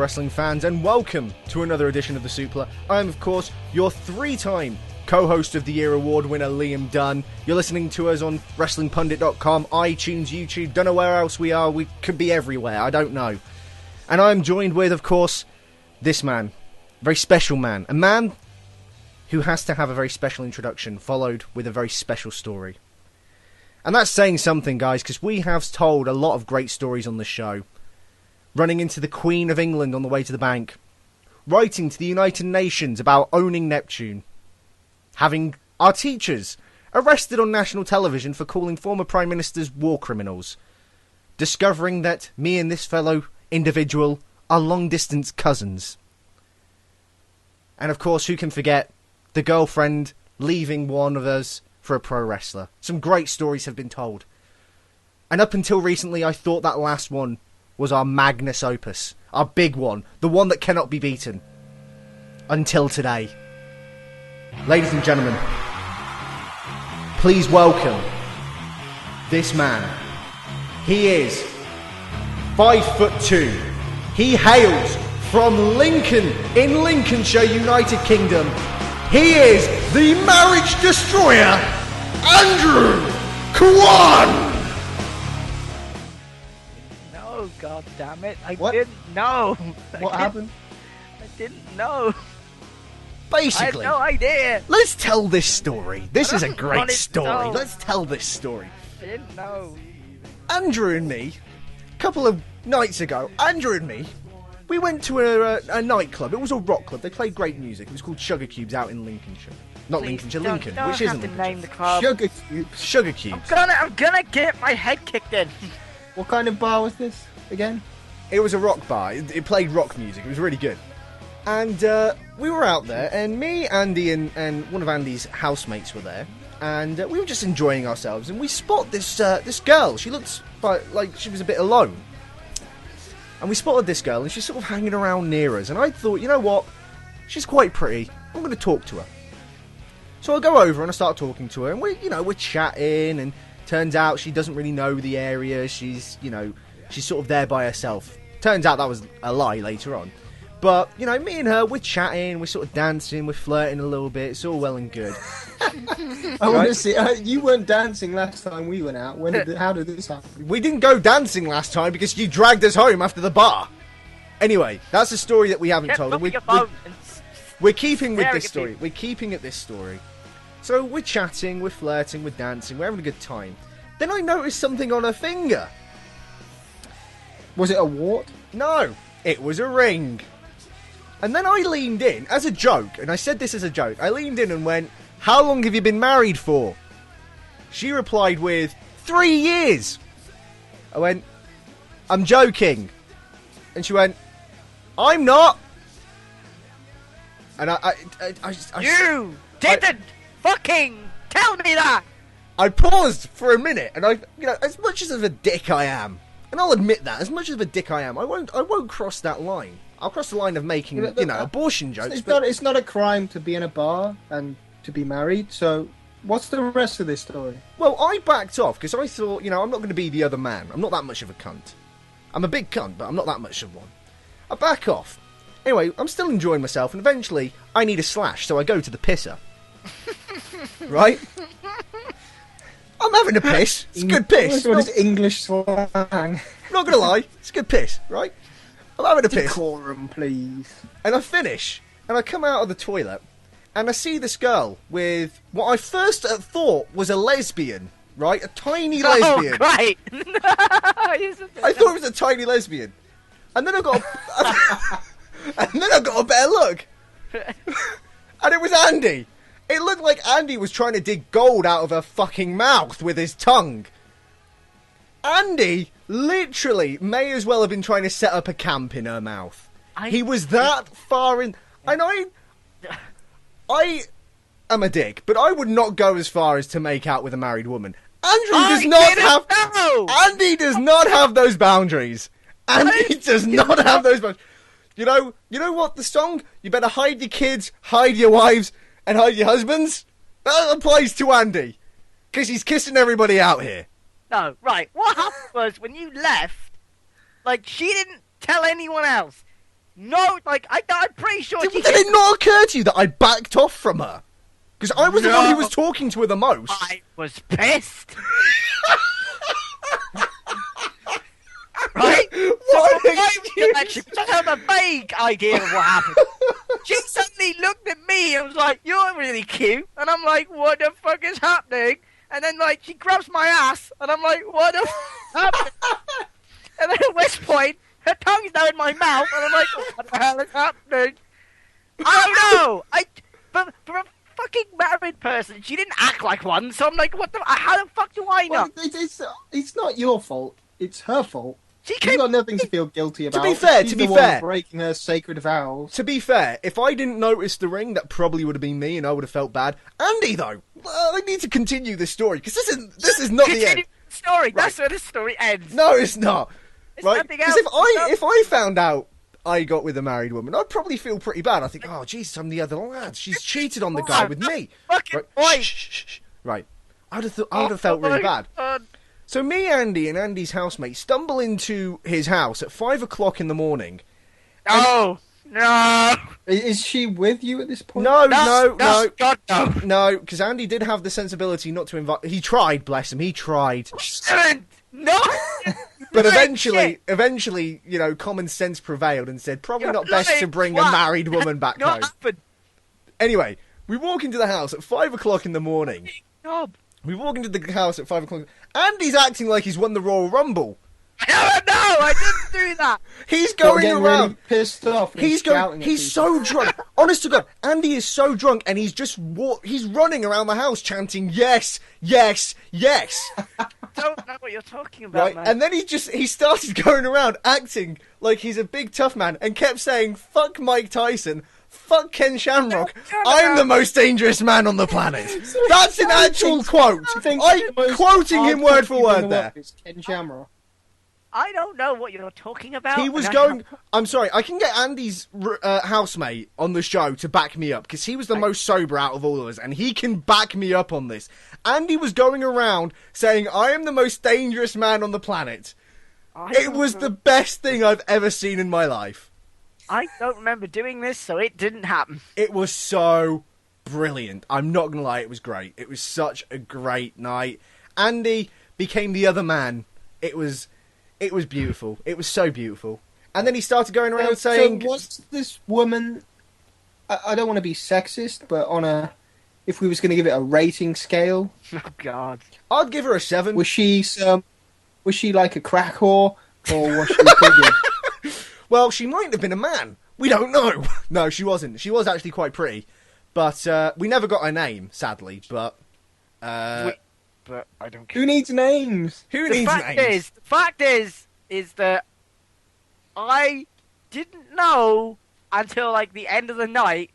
wrestling fans, and welcome to another edition of the Supla. I am, of course, your three-time co-host of the year award winner, Liam Dunn. You're listening to us on WrestlingPundit.com, iTunes, YouTube, don't know where else we are. We could be everywhere, I don't know. And I am joined with, of course, this man. A very special man. A man who has to have a very special introduction, followed with a very special story. And that's saying something, guys, because we have told a lot of great stories on the show. Running into the Queen of England on the way to the bank. Writing to the United Nations about owning Neptune. Having our teachers arrested on national television for calling former Prime Ministers war criminals. Discovering that me and this fellow individual are long-distance cousins. And of course, who can forget the girlfriend leaving one of us for a pro wrestler. Some great stories have been told. And up until recently, I thought that last one was our magnus opus. Our big one. The one that cannot be beaten. Until today. Ladies and gentlemen, please welcome this man. He is 5'2". He hails from Lincoln in Lincolnshire, United Kingdom. He is the marriage destroyer, Andrew Kwan! No, god damn it. I What? didn't know. What happened? I didn't know. Basically, I had no idea. let's tell this story. This is a don't great want it story. told. Let's tell this story. I didn't know. Andrew and me, a couple of nights ago, Andrew and me, we went to a nightclub. It was a rock club. They played great music. It was called Sugar Cubes out in Lincolnshire. Not Please Lincolnshire, don't- Lincoln, don't which have isn't to Lincolnshire. name the club. Sugar Cubes. Sugar Cubes. I'm gonna get my head kicked in. What kind of bar was this again? It was a rock bar. It played rock music. It was really good. And we were out there, and me, Andy, and one of Andy's housemates were there. And we were just enjoying ourselves, and we spot this girl. She looked like she was a bit alone. And we spotted this girl, and she's sort of hanging around near us. And I thought, you know what? She's quite pretty. I'm going to talk to her. So I go over and I start talking to her, and we're chatting. And turns out she doesn't really know the area. She's sort of there by herself. Turns out that was a lie later on. But, me and her, we're chatting, we're sort of dancing, we're flirting a little bit. It's all well and good. I want to see. You weren't dancing last time we went out. How did this happen? We didn't go dancing last time because you dragged us home after the bar. Anyway, that's a story that we haven't Get told. off And your phone and we're keeping with staring this at story. people. We're keeping at this story. So we're chatting, we're flirting, we're dancing, we're having a good time. Then I noticed something on her finger. Was it a wart? No, it was a ring. And then I leaned in, as a joke, and I said this as a joke, I leaned in and went, "How long have you been married for?" She replied with, 3 years. I went, "I'm joking." And she went, "I'm not." And You didn't fucking tell me that! I paused for a minute, and as much as of a dick I am, and I'll admit that, as much of a dick I am, I won't cross that line. I'll cross the line of making, abortion jokes. It's not a crime to be in a bar and to be married. So, what's the rest of this story? Well, I backed off because I thought, I'm not going to be the other man. I'm not that much of a cunt. I'm a big cunt, but I'm not that much of one. I back off. Anyway, I'm still enjoying myself, and eventually I need a slash, so I go to the pisser. Right? I'm having a piss. It's a good piss. What is English slang? Not gonna lie, it's a good piss, right? I'm having a piss. Decorum, please. And I finish, and I come out of the toilet, and I see this girl with what I first thought was a lesbian, right? A tiny lesbian. Oh, great! I thought it was a tiny lesbian. And then I got a better look. And it was Andy. It looked like Andy was trying to dig gold out of her fucking mouth with his tongue. Andy literally may as well have been trying to set up a camp in her mouth. He was that far in... And I am a dick, but I would not go as far as to make out with a married woman. Andy does not have those boundaries. Andy does not have those boundaries. You know what, the song? You better hide your kids, hide your wives, and hide your husbands? That applies to Andy. Because he's kissing everybody out here. No, right. What happened was when you left, like, she didn't tell anyone else. No, like, I'm pretty sure Did she it not occur to you that I backed off from her? Because I was the one who was talking to her the most. I was pissed. Right? What an excuse. I have a vague idea of what happened. She suddenly looked at me and was like, "You're really cute," and I'm like, "What the fuck is happening?" And then like she grabs my ass, and I'm like, "What the fuck happened?" And then at which point, her tongue's now in my mouth, and I'm like, "What the hell is happening?" I don't know. But for a fucking married person, she didn't act like one. So I'm like, "What the? How the fuck do I know?" Well, it's not your fault. It's her fault. She You've got nothing to feel guilty about. To be fair, She's the one breaking her sacred vows. To be fair, if I didn't notice the ring, that probably would have been me, and I would have felt bad. Andy, though, I need to continue this story because this is not the end. Story. That's where the story ends. No, it's not. It's Right? nothing Because else. if I found out I got with a married woman, I'd probably feel pretty bad. I think, oh, Jesus, I'm the other lad. She's cheated on the guy with me. Fucking Right? boy. Shh. Right. I would have felt really bad. So me, Andy, and Andy's housemate stumble into his house at 5 o'clock in the morning. No. Is she with you at this point? No. God, no. No, because Andy did have the sensibility not to invite... He tried, bless him, he tried. No. But Shit. eventually, you know, common sense prevailed and said, probably You're not best to lying bring a twat. married woman back Not home. happened. Anyway, we walk into the house at 5 o'clock in the morning. Knob. We walk into the house at 5 o'clock. Andy's acting like he's won the Royal Rumble. No, I didn't do that. He's going Getting around. really pissed off. And He's shouting going. at He's people. so drunk. Honest to God, Andy is so drunk, and he's just he's running around the house chanting yes, yes, yes. Don't know what you're talking about, Right, man. and then he started going around acting like he's a big tough man, and kept saying "fuck Mike Tyson." Fuck Ken Shamrock. I'm the most dangerous man on the planet. That's an actual quote. I'm quoting him word for word there. Ken Shamrock. I don't know what you're talking about. He was and going... I'm sorry, I can get Andy's housemate on the show to back me up, because he was the most sober out of all of us, and he can back me up on this. Andy was going around saying, I am the most dangerous man on the planet. It was the best thing I've ever seen in my life. I don't remember doing this, so it didn't happen. It was so brilliant. I'm not going to lie, it was great. It was such a great night. Andy became the other man. It was beautiful. It was so beautiful. And then he started going around saying... So what's this woman... I don't want to be sexist, but if we was going to give it a rating scale... Oh, God. I'd give her a 7. Was she like a crack whore, or was she pretty? Well, she might have been a man. We don't know. No, she wasn't. She was actually quite pretty. But we never got her name, sadly. But But I don't care. Who needs names? who The needs names? fact is that I didn't know until like the end of the night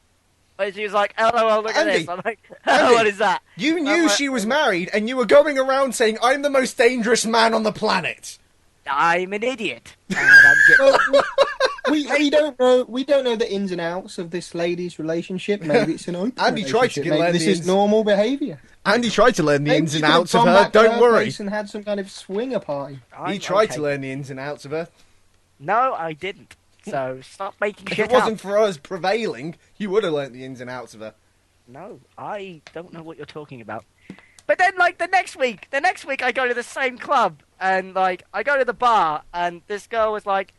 when she was like, "LOL, look at Andy, this." I'm like, Andy, "What is that?" You knew I'm like, she was married, and you were going around saying, I'm the most dangerous man on the planet. I'm an idiot. And I'm Well, we don't know. We don't know the ins and outs of this lady's relationship. Maybe it's an open Andy tried to relationship. learn Maybe the this is ins- normal behaviour. Andy tried to learn the Maybe ins she and could have outs of gone her, back to don't her worry. place and had some kind of swinger party. I'm He tried okay. to learn the ins and outs of her. No, I didn't. So stop making If shit it wasn't up. for us prevailing, you would have learnt the ins and outs of her. No, I don't know what you're talking about. But then, like, the next week I go to the same club, and, like, I go to the bar, and this girl was like,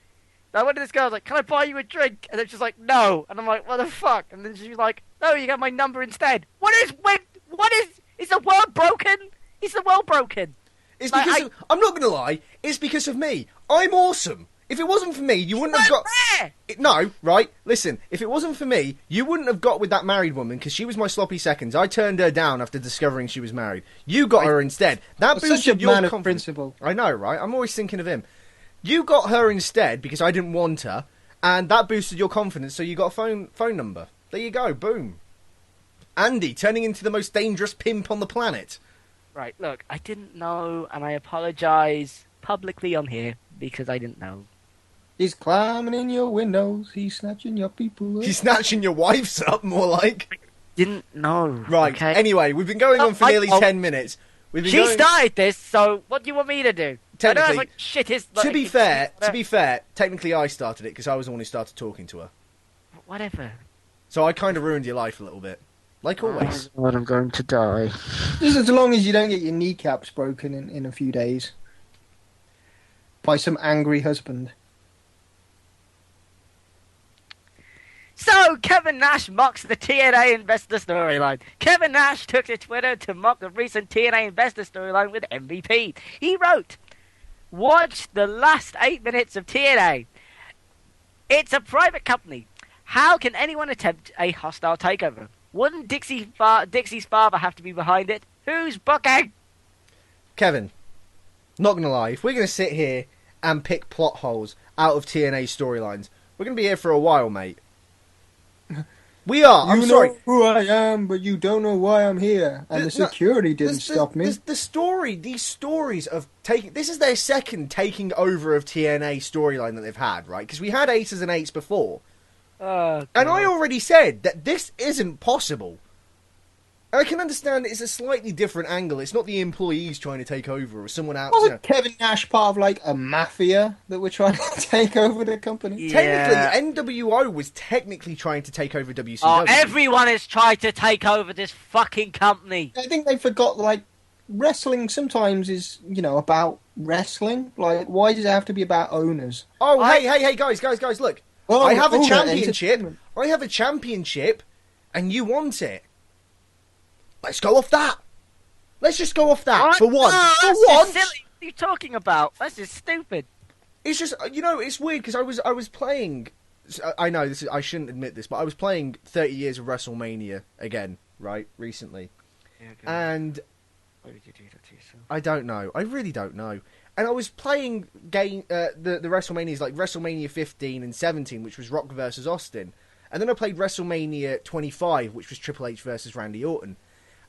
I went to this girl, I was like, can I buy you a drink? And then she's like, no. And I'm like, what the fuck? And then she's like, no, you got my number instead. Is the world broken? Is the world broken? It's Like, because I'm not going to lie, it's because of me. I'm awesome. If it wasn't for me, you wouldn't have got... There! No, right? Listen, if it wasn't for me, you wouldn't have got with that married woman because she was my sloppy seconds. I turned her down after discovering she was married. You got her instead. That Such a boosted your man of confidence. principle. I know, right? I'm always thinking of him. You got her instead because I didn't want her, and that boosted your confidence, so you got a phone number. There you go, boom. Andy, turning into the most dangerous pimp on the planet. Right, look, I didn't know, and I apologize publicly on here because I didn't know. He's climbing in your windows. He's snatching your people up. She's snatching your wives up, more like. Didn't know. Right, Okay. anyway, we've been going on for nearly 10 minutes. We've been She started this, so what do you want me to do? I know technically, it's like shit is. to be fair, technically I started it because I was the one who started talking to her. Whatever. So I kind of ruined your life a little bit, like always. God, I'm going to die. Just as long as you don't get your kneecaps broken in a few days by some angry husband. So, Kevin Nash mocks the TNA investor storyline. Kevin Nash took to Twitter to mock the recent TNA investor storyline with MVP. He wrote, "Watch the last 8 minutes of TNA. It's a private company. How can anyone attempt a hostile takeover? Wouldn't Dixie's father have to be behind it? Who's booking?" Kevin, not gonna lie, if we're gonna sit here and pick plot holes out of TNA storylines, we're gonna be here for a while, mate. We are. I'm sorry. You know who I am, but you don't know why I'm here. And the security didn't stop me. These stories of taking... This is their second taking over of TNA storyline that they've had, right? Because we had Aces and Eights before. And I already said that this isn't possible. I can understand it's a slightly different angle. It's not the employees trying to take over or someone else. Wasn't Kevin Nash part of like a mafia that were trying to take over the company? Yeah. Technically, NWO was technically trying to take over WCW. Oh, everyone is trying to take over this fucking company. I think they forgot, like, wrestling sometimes is, about wrestling. Like, why does it have to be about owners? Oh, hey, guys, look. Oh, I have a championship. entertainment. I have a championship, and you want it. Let's go off that. Let's just go off that What? for once. No, For that's just once. silly. What are you talking about? That's just stupid. It's just, it's weird because I was playing. I know this is, I shouldn't admit this, but I was playing 30 Years of WrestleMania again, right, recently. And Why did you do that to yourself? I don't know. I really don't know. And I was playing the WrestleManias like WrestleMania 15 and 17, which was Rock versus Austin. And then I played WrestleMania 25, which was Triple H versus Randy Orton.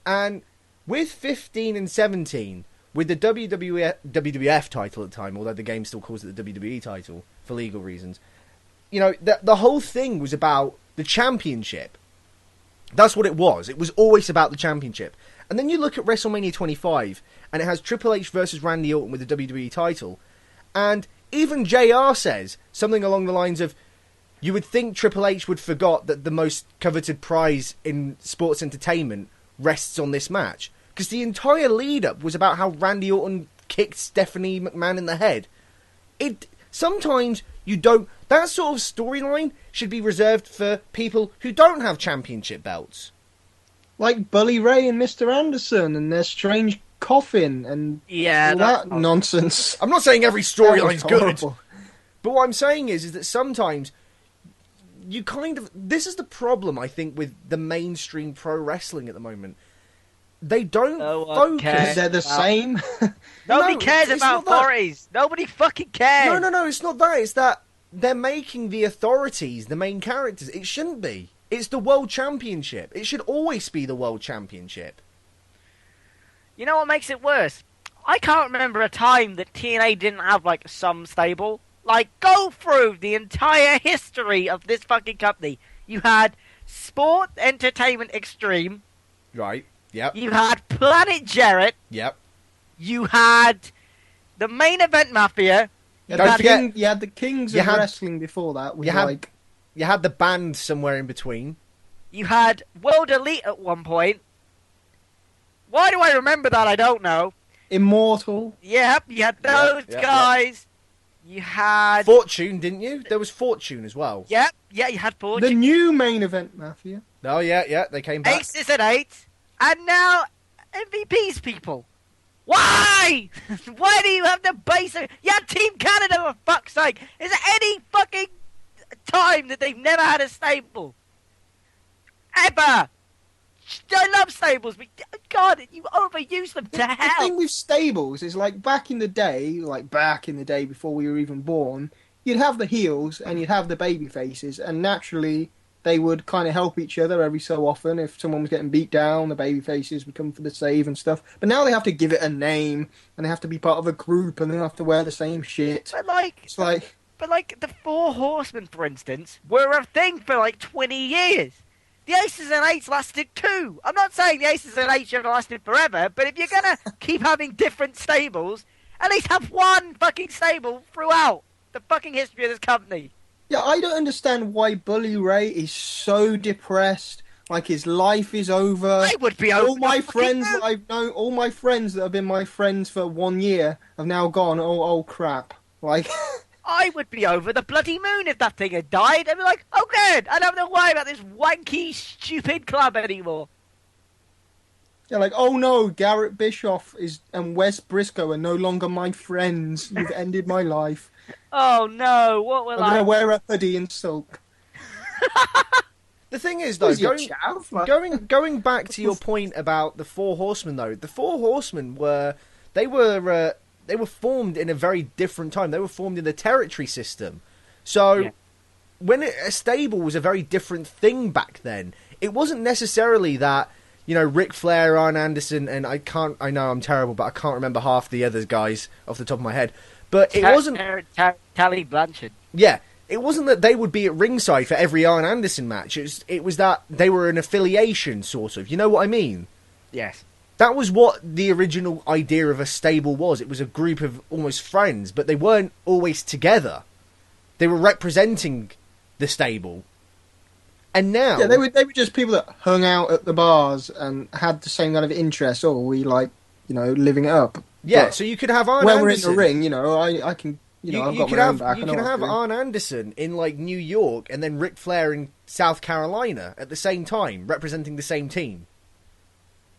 And with 15 and 17, with the WWF title at the time, although the game still calls it the WWE title for legal reasons, the whole thing was about the championship. That's what it was. It was always about the championship. And then you look at WrestleMania 25, and it has Triple H versus Randy Orton with the WWE title. And even JR says something along the lines of, you would think Triple H would forgot that the most coveted prize in sports entertainment rests on this match. Because the entire lead-up was about how Randy Orton kicked Stephanie McMahon in the head. Sometimes you don't... That sort of storyline should be reserved for people who don't have championship belts. Like Bully Ray and Mr. Anderson and their strange coffin and all that nonsense. I'm not saying every storyline's good. Horrible. But what I'm saying is that sometimes you kind of... This is the problem, I think, with the mainstream pro wrestling at the moment. They don't focus. cares. They're the same. Nobody No, cares it's about not that. authorities. Nobody fucking cares. No, it's not that. It's that they're making the authorities the main characters. It shouldn't be. It's the World Championship. It should always be the World Championship. You know what makes it worse? I can't remember a time that TNA didn't have, like, some stable. Like, go through the entire history of this fucking company. You had Sport Entertainment Extreme. Right. Yep. You had Planet Jarrett. Yep. You had the Main Event Mafia. Don't forget- you had the Kings you of had- Wrestling before that. With you had- like, You had the band somewhere in between. You had World Elite at one point. Why do I remember that? I don't know. Immortal. Yep, you had those Yep. guys. You had... Fortune, didn't you? There was Fortune as well. Yep, yeah, you had The Fortune. new Main Event Mafia. Oh, yeah, they came back. Aces and Eights. And now MVP's people. Why? Why do you have the base of... You had Team Canada, for fuck's sake. Is there any fucking time that they've never had a stable? Ever. I love stables, but God, you overuse them to The hell. thing with stables is like back in the day before we were even born, you'd have the heels and you'd have the baby faces, and naturally they would kind of help each other every so often. If someone was getting beat down, the baby faces would come for the save and stuff. But now they have to give it a name, and they have to be part of a group, and they have to wear the same shit. But like, It's like, the Four Horsemen, for instance, were a thing for like 20 years. The Aces and Eights lasted 2. I'm not saying the Aces and Eights should have lasted forever, but if you're gonna keep having different stables, At least have one fucking stable throughout the fucking history of this company. Yeah, I don't understand why Bully Ray is so depressed. Like his life is over. I would be over. All my friends that I've known, all my friends that have been my friends for 1 year have now gone. Oh crap! Like, I would be over the bloody moon if that thing had died. I'd be like, oh good, I don't have to worry about this wanky, stupid club anymore. yeah, like, oh no, Garrett Bischoff and Wes Briscoe are no longer my friends. You've ended my life. Oh no, what will I'm gonna wear a hoodie and sulk. The thing is, though, going back to your What? point about the Four Horsemen, though, the Four Horsemen were formed in a very different time. They were formed in the territory system. So when a stable was a very different thing back then. It wasn't necessarily that, you know, Ric Flair, Arn Anderson, and I know I'm terrible, but I can't remember half the other guys off the top of my head. But it wasn't... Tally Blanchard. Yeah. It wasn't that they would be at ringside for every Arn Anderson match. It was that they were an affiliation, sort of. You know what I mean? Yes. That was what the original idea of a stable was. It was a group of almost friends, but they weren't always together. They were representing the stable. And now... Yeah, they were just people that hung out at the bars and had the same kind of interests. Oh, we like, you know, living it up. Yeah, But so you could have Arn when Anderson... we're in the ring, you know, I can... You know, I've got could my own have back. you I know can what have I'm doing. Arn Anderson in like New York and then Ric Flair in South Carolina at the same time, representing the same team.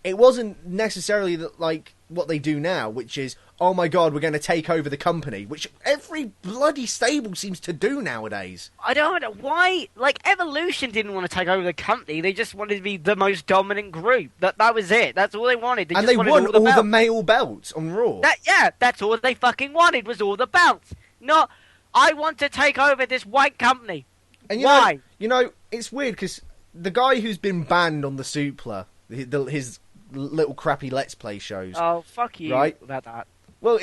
It wasn't necessarily like what they do now, which is, oh my god, we're going to take over the company, which every bloody stable seems to do nowadays. I don't know why. Like Evolution didn't want to take over the company; they just wanted to be the most dominant group. That was it. That's all they wanted. And they won all the male belts on Raw. That's all they fucking wanted was all the belts. Not, I want to take over this white company. And why? You know, it's weird because the guy who's been banned on the Supla, his little crappy Let's Play shows. Oh, fuck you right? about that. Well,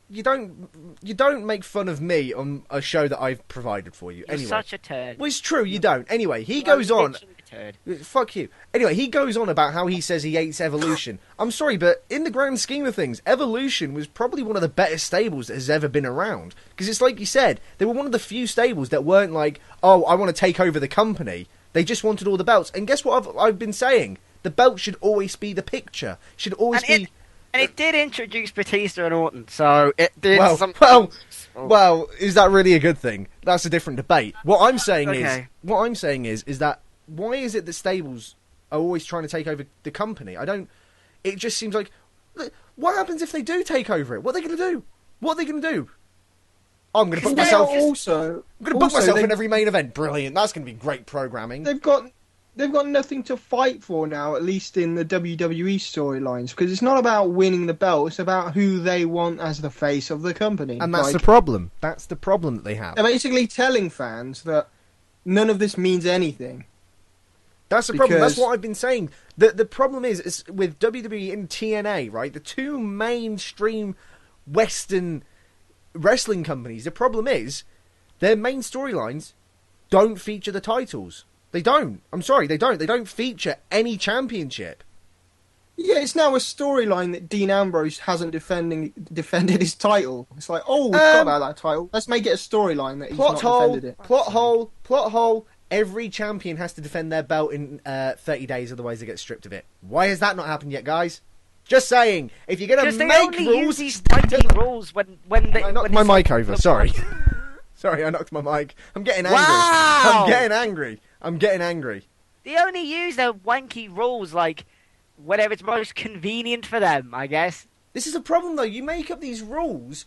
you don't make fun of me on a show that I've provided for you. You're anyway, such a turd. Well, it's true, you don't. Anyway, he goes on. Fuck you. Anyway, he goes on about how he says he hates Evolution. I'm sorry, but in the grand scheme of things, Evolution was probably one of the better stables that has ever been around. Because it's like you said, they were one of the few stables that weren't like, oh, I want to take over the company. They just wanted all the belts. And guess what I've been saying? The belt should always be the picture. Should always be... And it did introduce Batista and Orton, so it did Well, is that really a good thing? That's a different debate. What I'm saying is that why is it that stables are always trying to take over the company? It just seems like, what happens if they do take over it? What are they going to do? What are they going to do? I'm going to book myself. I'm going to book myself in every main event. Brilliant. That's going to be great programming. They've got nothing to fight for now, at least in the WWE storylines, because it's not about winning the belt, it's about who they want as the face of the company. And that's the problem. That's the problem that they have. They're basically telling fans that none of this means anything. That's the problem. That's what I've been saying. The problem is with WWE and TNA, right? The two mainstream Western wrestling companies, the problem is their main storylines don't feature the titles. They don't. I'm sorry, they don't. They don't feature any championship. Yeah, it's now a storyline that Dean Ambrose hasn't defended his title. It's like, oh, we forgot about that title. Let's make it a storyline that he's not defended it. Plot hole. Every champion has to defend their belt in 30 days, otherwise they get stripped of it. Why has that not happened yet, guys? Just saying. If you're going to make rules... use these tiny rules when they... I knocked my mic over, sorry. Sorry, I knocked my mic. I'm getting angry. Wow! I'm getting angry. They only use their wanky rules, like, whenever it's most convenient for them, I guess. This is a problem, though. You make up these rules.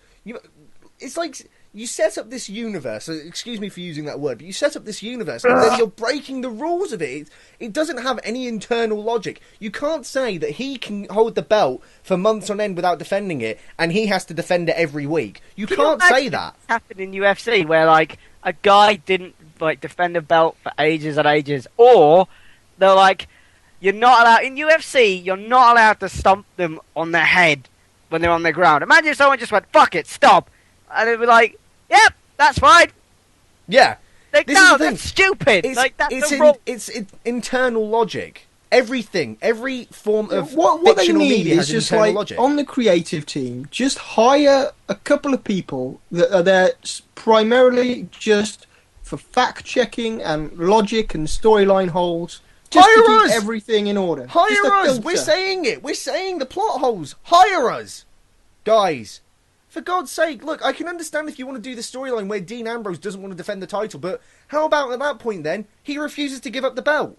It's like you set up this universe. Excuse me for using that word, but you set up this universe, and then you're breaking the rules of it. It doesn't have any internal logic. You can't say that he can hold the belt for months on end without defending it, and he has to defend it every week. You can't say that. It happened in UFC, where, like, a guy didn't defend a belt for ages and ages, or they're like, you're not allowed in UFC. You're not allowed to stomp them on their head when they're on the ground. Imagine if someone just went, "Fuck it, stop," and they'd be like, "Yep, that's fine." Yeah, Like, no, that's stupid. It's internal logic. Everything, every form of what they fictional need media is has just internal like logic. on the creative team, just hire a couple of people that are there primarily just for fact checking and logic and storyline holes. Just to Hire keep us! everything in order. Just a Hire us! filter. We're saying it. We're saying the plot holes. Hire us, guys. For God's sake, look, I can understand if you want to do the storyline where Dean Ambrose doesn't want to defend the title, but how about at that point then he refuses to give up the belt?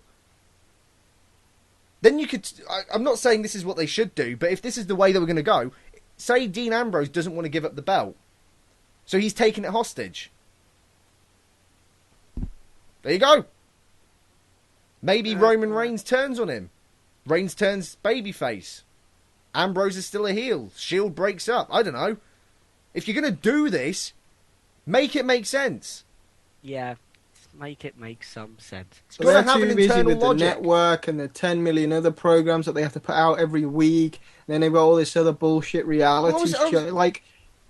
Then you could... I'm not saying this is what they should do, but if this is the way that we're going to go, say Dean Ambrose doesn't want to give up the belt, so he's taking it hostage. There you go. Maybe Roman Reigns turns on him. Reigns turns babyface. Ambrose is still a heel. Shield breaks up. I don't know. If you're going to do this, make it make sense. Yeah. Make it make some sense. So they're have too an busy internal with logic. the network and the 10 million other programs that they have to put out every week. And then they've got all this other bullshit reality show. Like,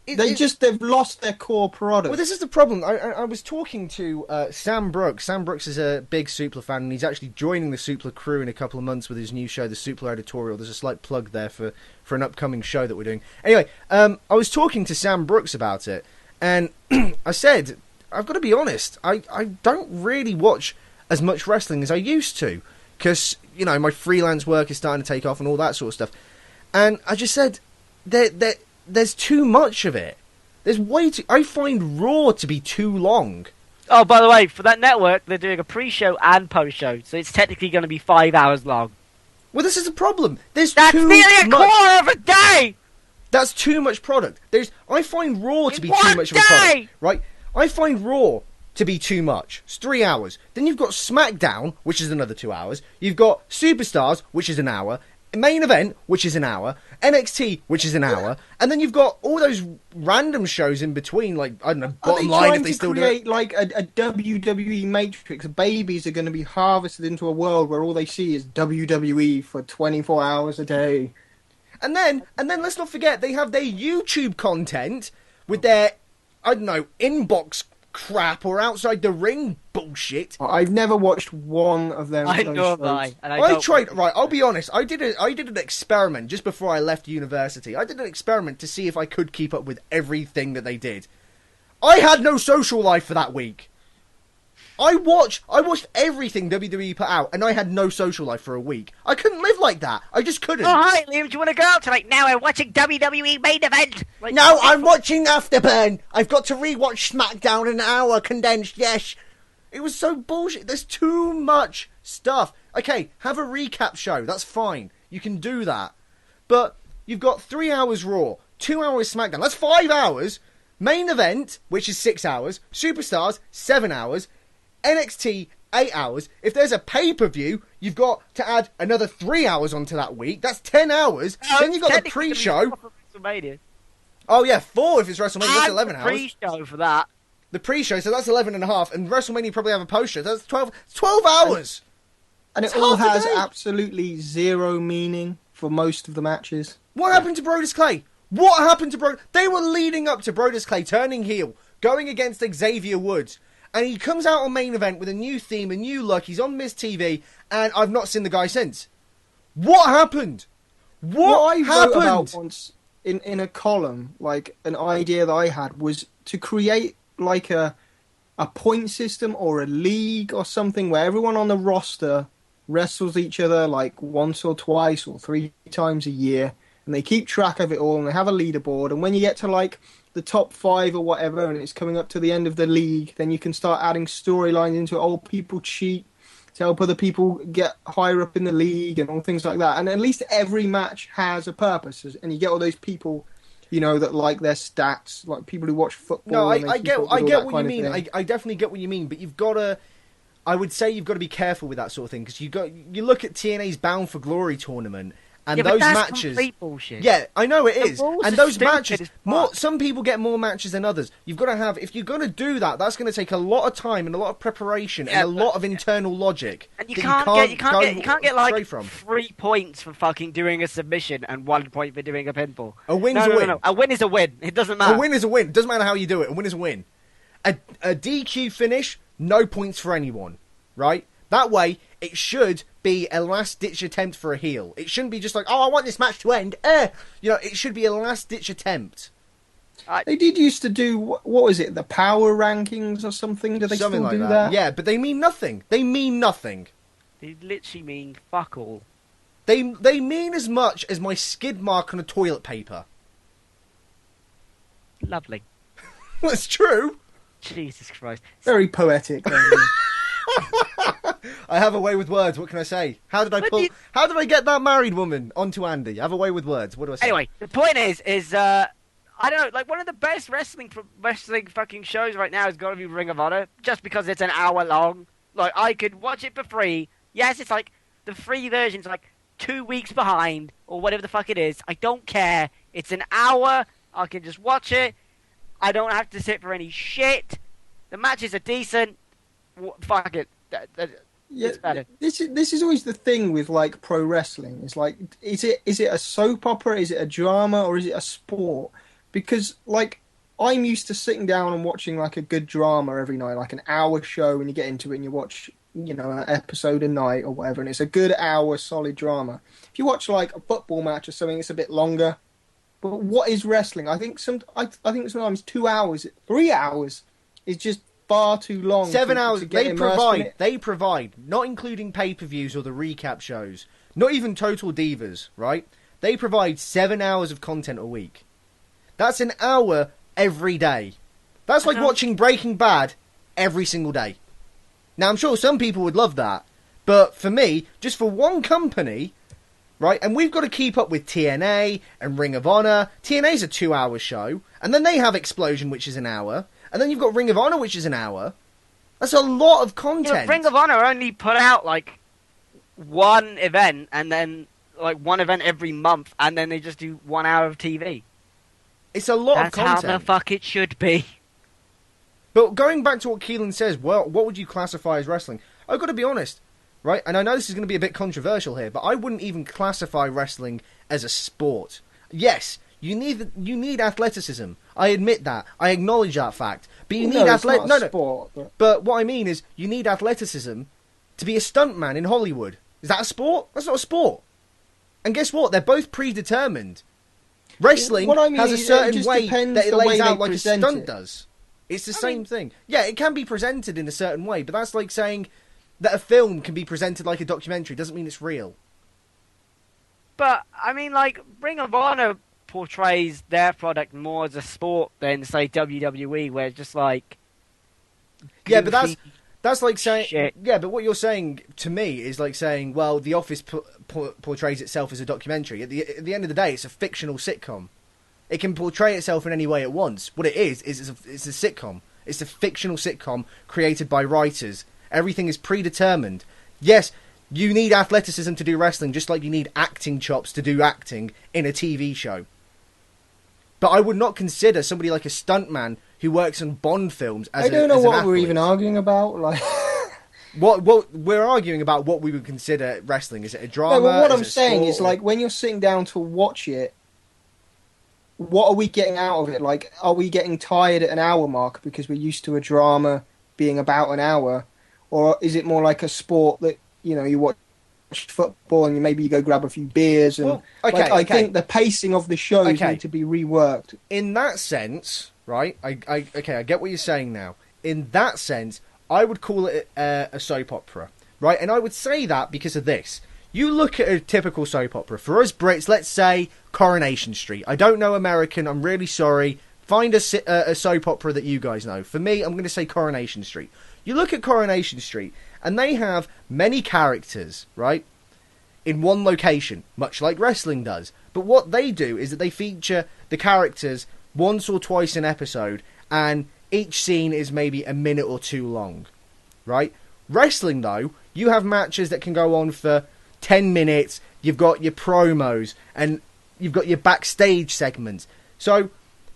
they've lost their core product. Well, this is the problem. I was talking to Sam Brooks. Sam Brooks is a big Supla fan, and he's actually joining the Supla crew in a couple of months with his new show, the Supla Editorial. There's a slight plug there for an upcoming show that we're doing. Anyway, I was talking to Sam Brooks about it, and I said, I've got to be honest, I don't really watch as much wrestling as I used to, because, you know, my freelance work is starting to take off and all that sort of stuff. And I just said, there's too much of it. There's way too... I find Raw to be too long. Oh, by the way, for that network, they're doing a pre-show and post-show, so it's technically going to be 5 hours long. Well, this is the problem. That's nearly a quarter of a day! That's too much product. I find Raw to be too one much of a product. day! Right? I find Raw to be too much. It's 3 hours. Then you've got SmackDown, which is another 2 hours. You've got Superstars, which is an hour. Main Event, which is an hour. NXT, which is an hour. And then you've got all those random shows in between, like, I don't know, Bottom Line, if they still do it. Are they trying to create, like, a WWE matrix? Babies are going to be harvested into a world where all they see is WWE for 24 hours a day. And then let's not forget, they have their YouTube content with their, I don't know, inbox crap or outside the ring bullshit. I've never watched one of them. I know that. I tried. Right, I'll be honest. I did an experiment just before I left university. I did an experiment to see if I could keep up with everything that they did. I had no social life for that week. I watched everything WWE put out, and I had no social life for a week. I couldn't live like that. I just couldn't. Oh, hi, Liam, do you want to go out tonight? Now I'm watching WWE Main Event. Like, No, I'm watching Afterburn. I've got to rewatch SmackDown in an hour condensed, yes. It was so bullshit. There's too much stuff. Okay, have a recap show. That's fine. You can do that. But you've got 3 hours Raw, 2 hours SmackDown. That's 5 hours. Main Event, which is 6 hours. Superstars, 7 hours. NXT, 8 hours. If there's a pay-per-view, you've got to add another 3 hours onto that week. That's 10 hours. Then you've got the pre-show. Oh, yeah, 4 if it's WrestleMania. That's 11 hours. Pre-show for that. The pre-show, so that's 11 and a half. And WrestleMania probably have a post-show. That's 12 hours. And it It's all half a has day. absolutely zero meaning for most of the matches. What happened to Brodus Clay? What happened to Brodus? They were leading up to Brodus Clay turning heel, going against Xavier Woods. And he comes out on Main Event with a new theme, a new look. He's on Miz TV, and I've not seen the guy since. What happened? What I happened? wrote about once in a column, like an idea that I had, was to create like a point system or a league or something where everyone on the roster wrestles each other like once or twice or 3 times a year, and they keep track of it all, and they have a leaderboard, and when you get to like the top 5 or whatever, and it's coming up to the end of the league, then you can start adding storylines into it. Old people cheat to help other people get higher up in the league and all things like that. And at least every match has a purpose, and you get all those people, you know, that like their stats, like people who watch football. No, and they I keep get up with all what that you kind of mean. thing. I definitely get what you mean, but you've got to... I would say you've got to be careful with that sort of thing, because you look at TNA's Bound for Glory tournament, and Yeah, those but that's matches... complete bullshit. Yeah, I know it The is. rules And are those stupid matches, as fuck. some people get more matches than others. You've got to have, if you're going to do that, that's going to take a lot of time and a lot of preparation and a lot of internal logic. And you that can't get stray like from. 3 points for fucking doing a submission and 1 point for doing a pinball. A win's no, a win. No. A win is a win. It doesn't matter. A win is a win. Doesn't matter how you do it. A win is a win. A DQ finish, no points for anyone. Right? That way, It should be a last-ditch attempt for a heel. It shouldn't be just like, oh, I want this match to end. It should be a last-ditch attempt. They did used to do, what was it, the power rankings or something? Do they Something still like do that? that? Yeah, but they mean nothing. They mean nothing. They literally mean fuck all. They mean as much as my skid mark on a toilet paper. Lovely. That's true. Jesus Christ. Very poetic. I have a way with words. What can I say? How did I get that married woman onto Andy? I have a way with words. What do I say? Anyway, the point is I don't know, like one of the best wrestling fucking shows right now has got to be Ring of Honor, just because it's an hour long. Like I could watch it for free. Yes, it's like the free version's like 2 weeks behind or whatever the fuck it is. I don't care. It's an hour. I can just watch it. I don't have to sit for any shit. The matches are decent. Fuck it. It's better. This is always the thing with like pro wrestling. It's like, is it a soap opera? Is it a drama? Or is it a sport? Because like I'm used to sitting down and watching like a good drama every night, like an hour show, and you get into it and you watch, an episode a night or whatever, and it's a good hour solid drama. If you watch like a football match or something, it's a bit longer. But what is wrestling? I think sometimes 2 hours, 3 hours is just far too long. 7 hours. They provide, not including pay-per-views or the recap shows, not even Total Divas, right? They provide 7 hours of content a week. That's an hour every day. That's like watching Breaking Bad every single day. Now, I'm sure some people would love that, but for me, just for one company, right, and we've got to keep up with TNA and Ring of Honor. TNA's a 2 hour show, and then they have Explosion, which is an hour, and then you've got Ring of Honor, which is an hour. That's a lot of content. Ring of Honor only put out like one event, and then like one event every month, and then they just do 1 hour of TV. It's a lot of content. That's how the fuck it should be. But going back to what Keelan says, well, what would you classify as wrestling? I've got to be honest, right? And I know this is going to be a bit controversial here, but I wouldn't even classify wrestling as a sport. Yes, you need athleticism. I admit that. I acknowledge that fact. But you need sport. But what I mean is, you need athleticism to be a stuntman in Hollywood. Is that a sport? That's not a sport. And guess what? They're both predetermined. Wrestling has a certain way that it lays out like a stunt does. It's the same thing. Yeah, it can be presented in a certain way, but that's like saying that a film can be presented like a documentary. Doesn't mean it's real. But, I mean, like, Ring of Honor portrays their product more as a sport than, say, WWE, where it's just like... Yeah, but that's like saying... Shit. Yeah, but what you're saying to me is like saying, well, The Office portrays itself as a documentary. At the end of the day, it's a fictional sitcom. It can portray itself in any way it wants. What it is it's a sitcom. It's a fictional sitcom created by writers. Everything is predetermined. Yes, you need athleticism to do wrestling, just like you need acting chops to do acting in a TV show. But I would not consider somebody like a stuntman who works on Bond films as I don't know what what we're even arguing about. Like, what we're arguing about what we would consider wrestling. Is it a drama? No, but what is I'm it a saying sport, is, like, when you're sitting down to watch it, what are we getting out of it? Like, are we getting tired at an hour mark because we're used to a drama being about an hour? Or is it more like a sport that, you watch football and maybe you go grab a few beers? And I think the pacing of the shows need to be reworked. In that sense, right, I get what you're saying now. In that sense, I would call it a soap opera, right? And I would say that because of this. You look at a typical soap opera. For us Brits, let's say Coronation Street. I don't know American. I'm really sorry. Find a soap opera that you guys know. For me, I'm going to say Coronation Street. You look at Coronation Street, and they have many characters, right, in one location, much like wrestling does. But what they do is that they feature the characters once or twice an episode, and each scene is maybe a minute or two long, right? Wrestling, though, you have matches that can go on for 10 minutes, you've got your promos, and you've got your backstage segments. So,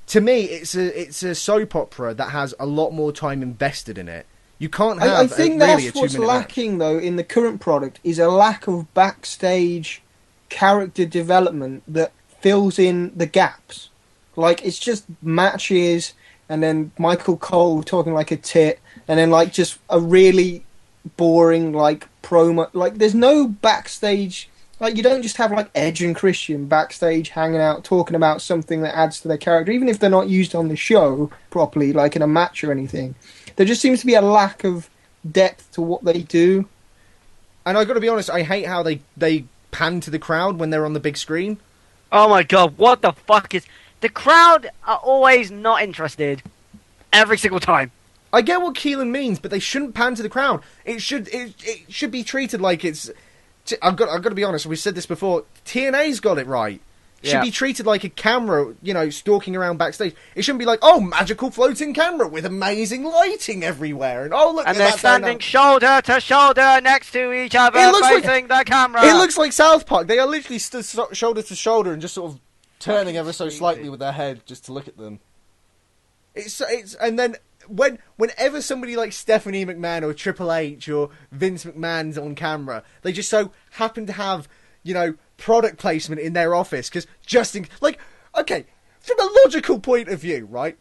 to me, it's a soap opera that has a lot more time invested in it. You can't have I think really that's a 2 what's minute lacking, though, in the current product, is a lack of backstage character development that fills in the gaps. Like, it's just matches, and then Michael Cole talking like a tit, and then, like, just a really boring like promo. Like there's no backstage. Like you don't just have like Edge and Christian backstage hanging out talking about something that adds to their character, even if they're not used on the show properly, like in a match or anything. There just seems to be a lack of depth to what they do. And I got to be honest, I hate how they pan to the crowd when they're on the big screen. Oh my god, what the fuck is... The crowd are always not interested. Every single time. I get what Keelan means, but they shouldn't pan to the crowd. It should be treated like it's... I've got to be honest, we've said this before, TNA's got it right. It should be treated like a camera, stalking around backstage. It shouldn't be like, oh, magical floating camera with amazing lighting everywhere. And oh, look, and they're standing shoulder to shoulder next to each other, facing the camera. It looks like South Park. They are literally stood shoulder to shoulder and just sort of turning ever so slightly with their head just to look at them. And then whenever somebody like Stephanie McMahon or Triple H or Vince McMahon's on camera, they just so happen to have, product placement in their office, because okay, from a logical point of view, right?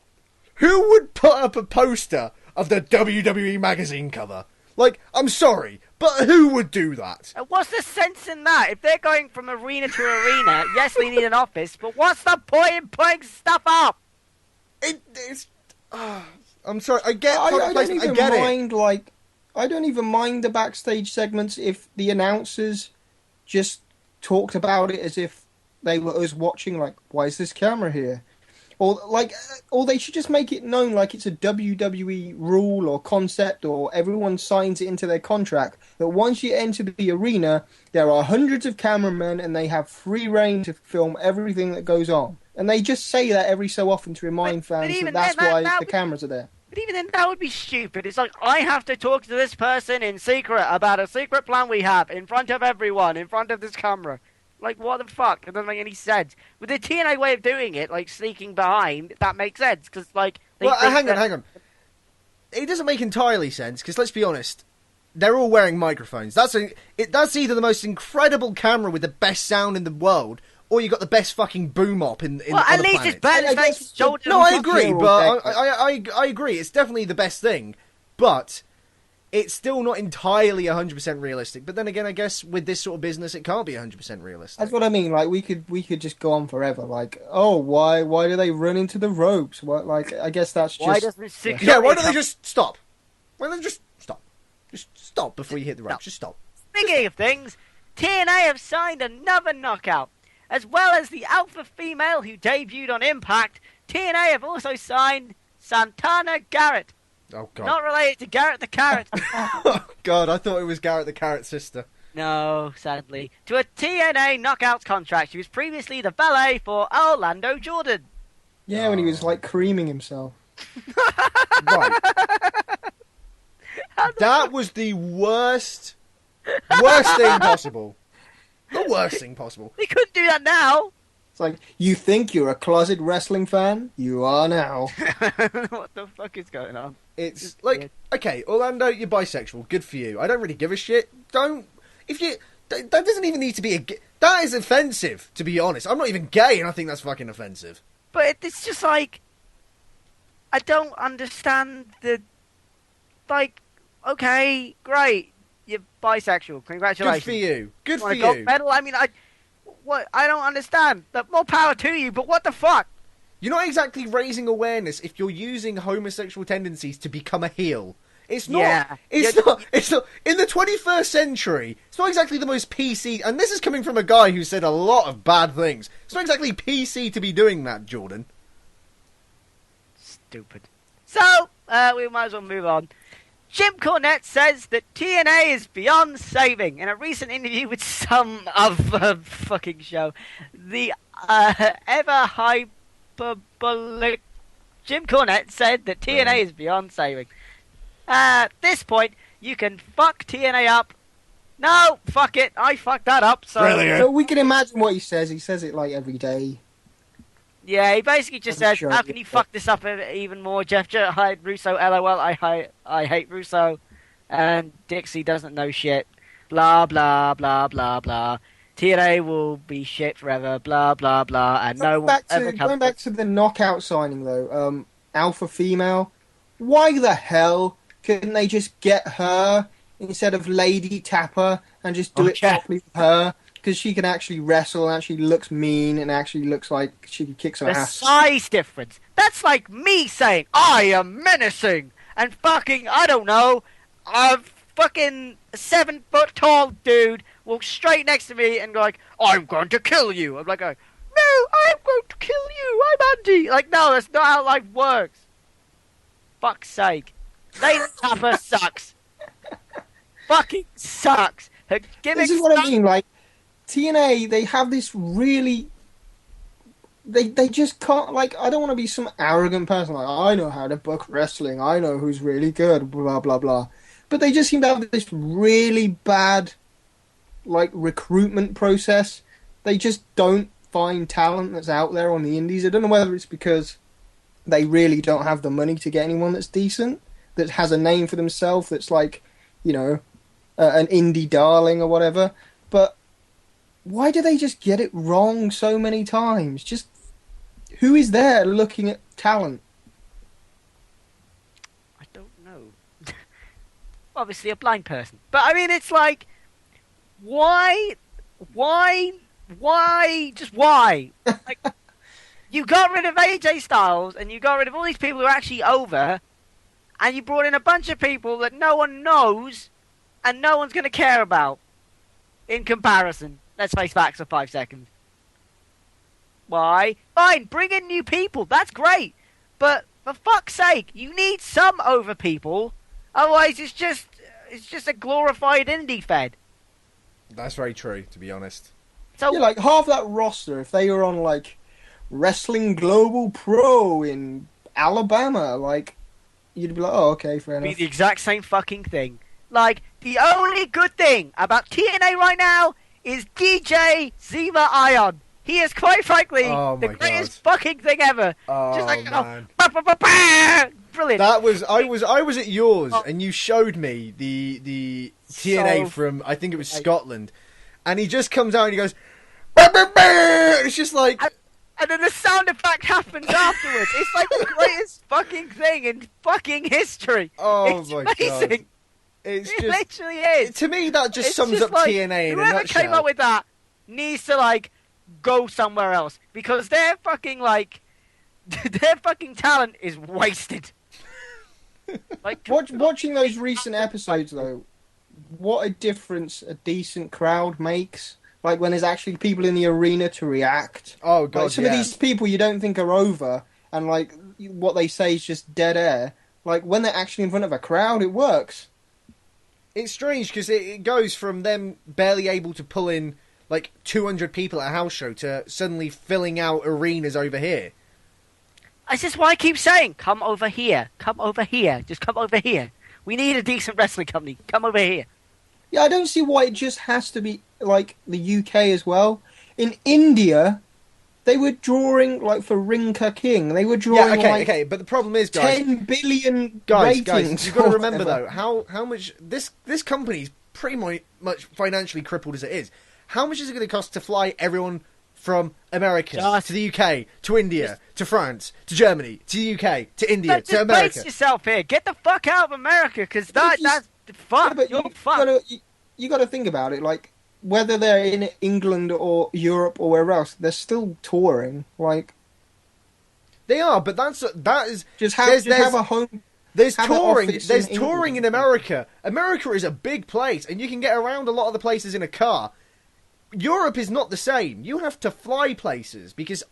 Who would put up a poster of the WWE magazine cover? Like, I'm sorry, but who would do that? What's the sense in that? If they're going from arena to arena, yes, they need an office, but what's the point in putting stuff up? I'm sorry, I get product placement, I get it. I don't even mind the backstage segments if the announcers just talked about it as if they were us watching, like, why is this camera here? Or they should just make it known like it's a WWE rule or concept, or everyone signs it into their contract that once you enter the arena, there are hundreds of cameramen and they have free reign to film everything that goes on. And they just say that every so often to remind fans that that's why the cameras are there. But even then, that would be stupid. It's like, I have to talk to this person in secret about a secret plan we have in front of everyone, in front of this camera. Like, what the fuck? It doesn't make any sense. With the TNA way of doing it, like, sneaking behind, that makes sense. Because, like... hang on. It doesn't make entirely sense, because let's be honest, they're all wearing microphones. That's either the most incredible camera with the best sound in the world, or you got the best fucking boom op in well, at least it's better than shoulder. No, I agree, but I agree. It's definitely the best thing, but it's still not entirely 100% realistic. But then again, I guess with this sort of business, it can't be 100% realistic. That's what I mean. Like we could just go on forever. Like, oh, why do they run into the ropes? What? Like, I guess that's just why doesn't why don't they just stop? Why don't they just stop? Just stop before you hit the ropes. Just stop. Speaking of things, TNA have signed another knockout. As well as the alpha female who debuted on Impact, TNA have also signed Santana Garrett. Oh, God. Not related to Garrett the Carrot. Oh, God, I thought it was Garrett the Carrot's sister. No, sadly. To a TNA Knockouts contract. She was previously the valet for Orlando Jordan. Yeah, when he was, like, creaming himself. Right. That was the worst thing possible. The worst thing possible. They couldn't do that now. It's like, you think you're a closet wrestling fan? You are now. What the fuck is going on? It's like, okay, Orlando, you're bisexual. Good for you. I don't really give a shit. That doesn't even need to be that is offensive, to be honest. I'm not even gay, and I think that's fucking offensive. But it's just like, I don't understand like, okay, great. You're bisexual. Congratulations. Good for you. Good for you. Gold medal? I mean, I don't understand. More power to you, but what the fuck? You're not exactly raising awareness if you're using homosexual tendencies to become a heel. It's not. Yeah. It's not. In the 21st century, it's not exactly the most PC. And this is coming from a guy who said a lot of bad things. It's not exactly PC to be doing that, Jordan. Stupid. So, we might as well move on. Jim Cornette says that TNA is beyond saving. In a recent interview with some other fucking show, the ever hyperbolic Jim Cornette said that TNA is beyond saving. At this point, you can fuck TNA up. No, fuck it. I fucked that up. So we can imagine what he says. He says it like every day. Yeah, he basically just says, how can you fuck this up even more? Jeff Jarrett, Russo, LOL, I hate Russo. And Dixie doesn't know shit. Blah, blah, blah, blah, blah. TNA will be shit forever, blah, blah, blah. And no one ever comes... Going back to the knockout signing, though, alpha female, why the hell couldn't they just get her instead of Lady Tapper and just do it Okay. properly with her, because she can actually wrestle and actually looks mean and actually looks like she could kick some The ass. size difference. That's like me saying, I am menacing. And fucking, I don't know, a fucking 7-foot tall dude walks straight next to me and go like, I'm going to kill you. I'm like, no, I'm going to kill you. I'm Andy. Like, no, that's not how life works. Fuck's sake. Lady Tapper sucks. Fucking sucks. Her gimmick This is what I sucks. mean, like, TNA, they have this really... They just can't, like, I don't want to be some arrogant person, like, I know how to book wrestling, I know who's really good, blah, blah, blah. But they just seem to have this really bad, like, recruitment process. They just don't find talent that's out there on the indies. I don't know whether it's because they really don't have the money to get anyone that's decent, that has a name for themselves, that's like, you know, an indie darling or whatever. But why do they just get it wrong so many times? Just who is there looking at talent? I don't know. Obviously a blind person. But I mean, it's like, why, just why? Like, you got rid of AJ Styles and you got rid of all these people who are actually over, and you brought in a bunch of people that no one knows and no one's going to care about. In comparison, let's face facts for 5 seconds. Why? Fine, bring in new people. That's great. But for fuck's sake, you need some over people. Otherwise, it's just a glorified indie fed. That's very true, to be honest. So Yeah, like half that roster, if they were on like Wrestling Global Pro in Alabama, like you'd be like, oh, okay, fair be enough. the exact same fucking thing. Like, the only good thing about TNA right now is DJ Ziva Ion. He is, quite frankly, Oh the my greatest fucking thing ever. Oh, Just like, man. Brilliant. That was I was at yours, and you showed me the TNA So- from, I think it was Scotland, and he just comes out and he goes, "Bah, bah, bah." It's just like, And then the sound effect happens afterwards. It's like the greatest fucking thing in fucking history. oh It's my amazing. god, it's It just, literally is. to me that just It's sums just up like, TNA in a whoever nutshell. came up with that needs to like go somewhere else, because their fucking like their fucking talent is wasted. Like, Watching those recent episodes, though, what a difference a decent crowd makes. Like when there's actually people in the arena to react. Oh god, Like some yeah. of these people you don't think are over, and like what they say is just dead air. Like when they're actually in front of a crowd, it works. It's strange because it goes from them barely able to pull in like 200 people at a house show to suddenly filling out arenas over here. this is why I keep saying, come over here, just come over here. We need a decent wrestling company. Come over here. Yeah, I don't see why it just has to be like the UK as well. In India, they were drawing like for Rinka King. They were drawing Yeah, like okay, but the problem is, guys, 10 billion guys, ratings. you've got to or remember whatever. though how much this company's pretty much financially crippled as it is. How much is it going to cost to fly everyone from America Just- to the UK to India to France to Germany to the UK to India But to just America? brace yourself here. Get the fuck out of America, because that's Yeah, fuck. but You're you fucked. you got to think about it. Like whether they're in England or Europe or wherever else, they're still touring. Like They are, but that is just there's- have a home. There's have an touring. office There's in touring in England. America. America is a big place, and you can get around a lot of the places in a car. Europe is not the same. You have to fly places because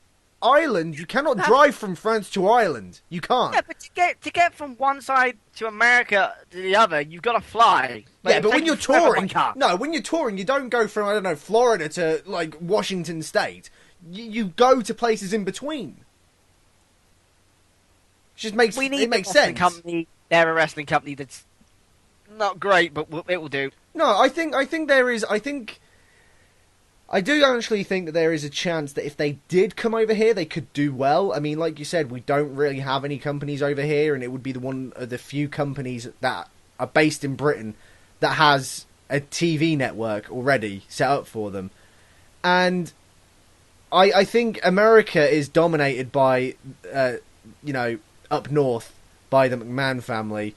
Ireland. You cannot drive from France to Ireland. You can't. Yeah, but to get from one side to America to the other, you've got to fly. Like, Yeah, but it when takes you're forever by touring, car. no, when you're touring, you don't go from, I don't know, Florida to like Washington State. You go to places in between. It just makes We need it makes a wrestling sense. company. They're a wrestling company that's not great, but it will do. No, I think there is. I do actually think that there is a chance that if they did come over here, they could do well. I mean, like you said, we don't really have any companies over here, and it would be one of the few companies that are based in Britain that has a TV network already set up for them. And I think America is dominated by, up north by the McMahon family.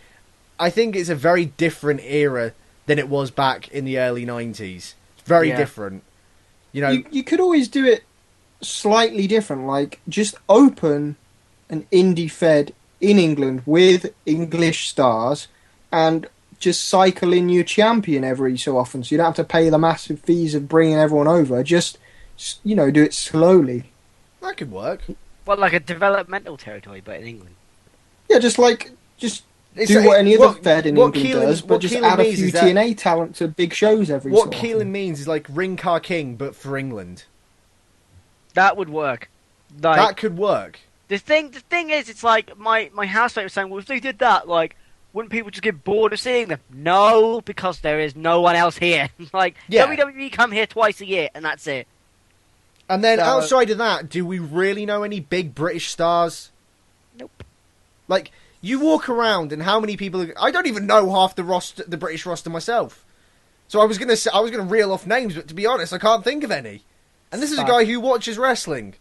I think it's a very different era than it was back in the early 90s. It's very different. You know, you could always do it slightly different, like just open an indie fed in England with English stars and just cycle in your champion every so often, so you don't have to pay the massive fees of bringing everyone over. Just, you know, do it slowly. that could work. Well, like a developmental territory, but in England. Yeah, just do what any other fed in England does, but just add a few TNA talent to big shows every so often. What Keelan means is like Ring Car King, but for England. That would work. Like, That could work. The thing is, it's like my housemate was saying, well, if they did that, like, wouldn't people just get bored of seeing them? No, because there is no one else here. Like, WWE come here twice a year, and that's it. And then outside of that, do we really know any big British stars? Nope. Like, you walk around, and how many people? I don't even know half the British roster myself. So I was gonna reel off names, but to be honest, I can't think of any. And this is a guy who watches wrestling.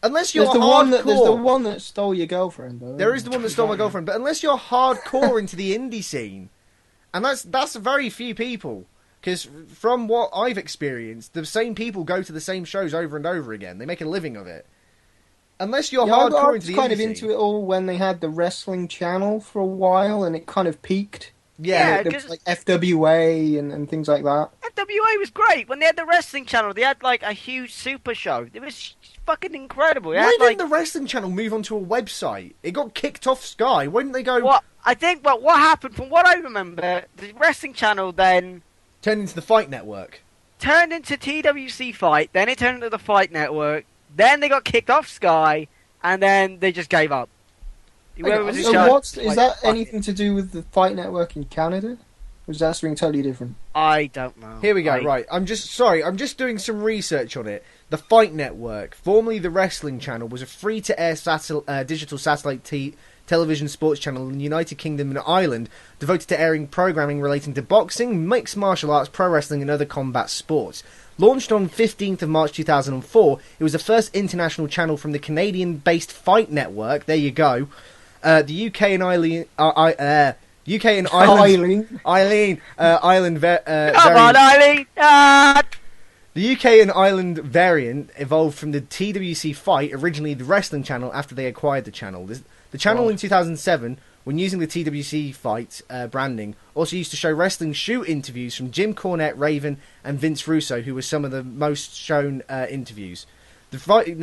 Unless you're hardcore, there's the one that stole your girlfriend, though. There is the one that stole my girlfriend, but unless you're hardcore into the indie scene, and that's very few people. Because from what I've experienced, the same people go to the same shows over and over again. They make a living of it. Unless you're hardcore into the indie scene. I was kind of into it all when they had the wrestling channel for a while, and it kind of peaked. Yeah, there was like FWA and things like that. FWA was great. When they had the wrestling channel, they had like a huge super show. It was fucking incredible. Why didn't the wrestling channel move onto a website? It got kicked off Sky. Why didn't they go... Well, I think what happened, from what I remember, the wrestling channel then... turned into the Fight Network. Turned into TWC Fight, then it turned into the Fight Network, then they got kicked off Sky, and then they just gave up. Is that anything to do with the Fight Network in Canada? Or is that something totally different? I don't know. Here we go, right. I'm just doing some research on it. The Fight Network, formerly the Wrestling Channel, was a free-to-air digital satellite television sports channel in the United Kingdom and Ireland, devoted to airing programming relating to boxing, mixed martial arts, pro wrestling and other combat sports. Launched on 15th of March 2004, it was the first international channel from the Canadian-based Fight Network. There you go. The UK and Ireland... Come on, Eileen! The UK and Ireland variant evolved from the TWC Fight, originally the Wrestling Channel, after they acquired the channel. The channel in 2007, when using the TWC Fight branding, also used to show wrestling shoot interviews from Jim Cornette, Raven, and Vince Russo, who were some of the most shown interviews. The Fight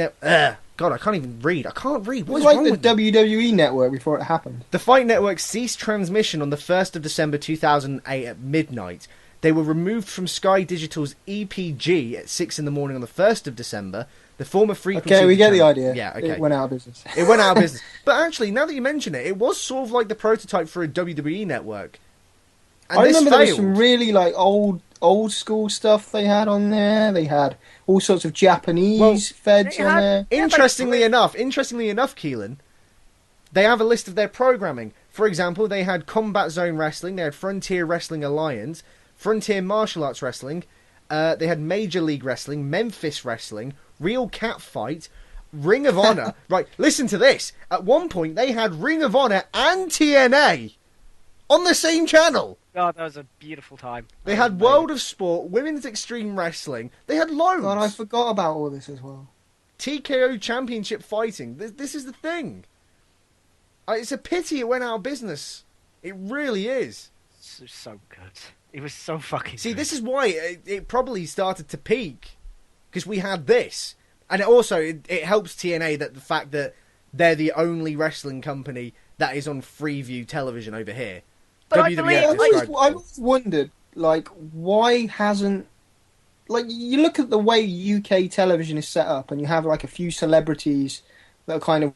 God, I can't even read. I can't read. What's wrong with the WWE network before it happened? The Fight Network ceased transmission on the 1st of December 2008 at midnight. They were removed from Sky Digital's EPG at 6 in the morning on the 1st of December. The former frequency... Okay, we get the idea. Yeah, okay. It went out of business. It went out of business. But actually, now that you mention it, it was sort of like the prototype for a WWE network. And I remember there was some really like old school stuff they had on there. They had all sorts of Japanese feds on there. Interestingly enough, Keelan, they have a list of their programming. For example, they had Combat Zone Wrestling, they had Frontier Wrestling Alliance, Frontier Martial Arts Wrestling, they had Major League Wrestling, Memphis Wrestling, Real Cat Fight, Ring of Honor. Right, listen to this. At one point, they had Ring of Honor and TNA on the same channel. God, that was a beautiful time. They had World of Sport, Women's Extreme Wrestling. They had loads. God, I forgot about all this as well. TKO Championship Fighting. This is the thing. It's a pity it went out of business. It really is. So good. It was so fucking See, good. this is why it probably started to peak. Because we had this. And it helps TNA that the fact that they're the only wrestling company that is on Freeview television over here. But I've always wondered, like, why hasn't... Like, you look at the way UK television is set up, and you have, like, a few celebrities that are kind of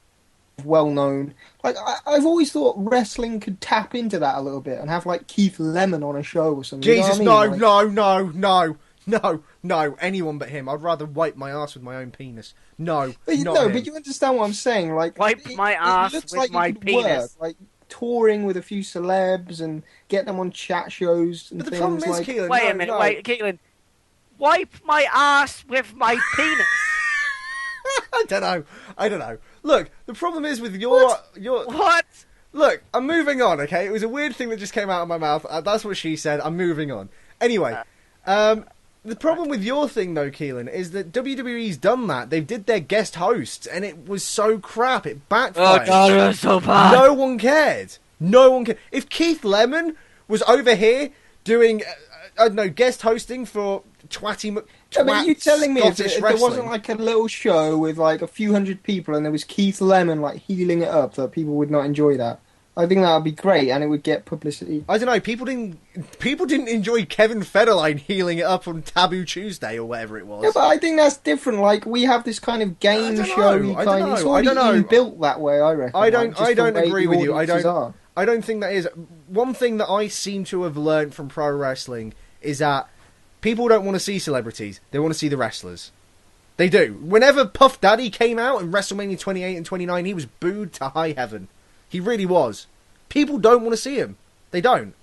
well-known. Like, I've always thought wrestling could tap into that a little bit and have, like, Keith Lemon on a show or something. Jesus, you know what I mean? No, anyone but him. I'd rather wipe my ass with my own penis. No, but you understand what I'm saying. Like, wipe my ass with my penis. Like, touring with a few celebs and get them on chat shows and but the things. problem is, Keelan, wait a minute, Keelan. Wipe my ass with my penis. I don't know. Look, the problem is with your... What? Look, I'm moving on, okay? It was a weird thing that just came out of my mouth. That's what she said. I'm moving on. Anyway, the problem with your thing, though, Keelan, is that WWE's done that. They did their guest hosts, and it was so crap. It backfired. Oh, God, it was so bad. No one cared. No one cared. If Keith Lemon was over here doing, I don't know, guest hosting for twat you telling me if Scottish there wrestling, wasn't like a little show with like a few hundred people and there was Keith Lemon like healing it up, that people would not enjoy that? I think that would be great, and it would get publicity. I don't know. People didn't enjoy Kevin Federline healing it up on Taboo Tuesday or whatever it was. Yeah, but I think that's different. Like, we have this kind of game show kind. It's already built that way, I reckon. I don't agree with you. I don't think that is one thing that I seem to have learned from pro wrestling is that people don't want to see celebrities. They want to see the wrestlers. They do. Whenever Puff Daddy came out in WrestleMania 28 and 29, he was booed to high heaven. He really was. People don't want to see him. They don't.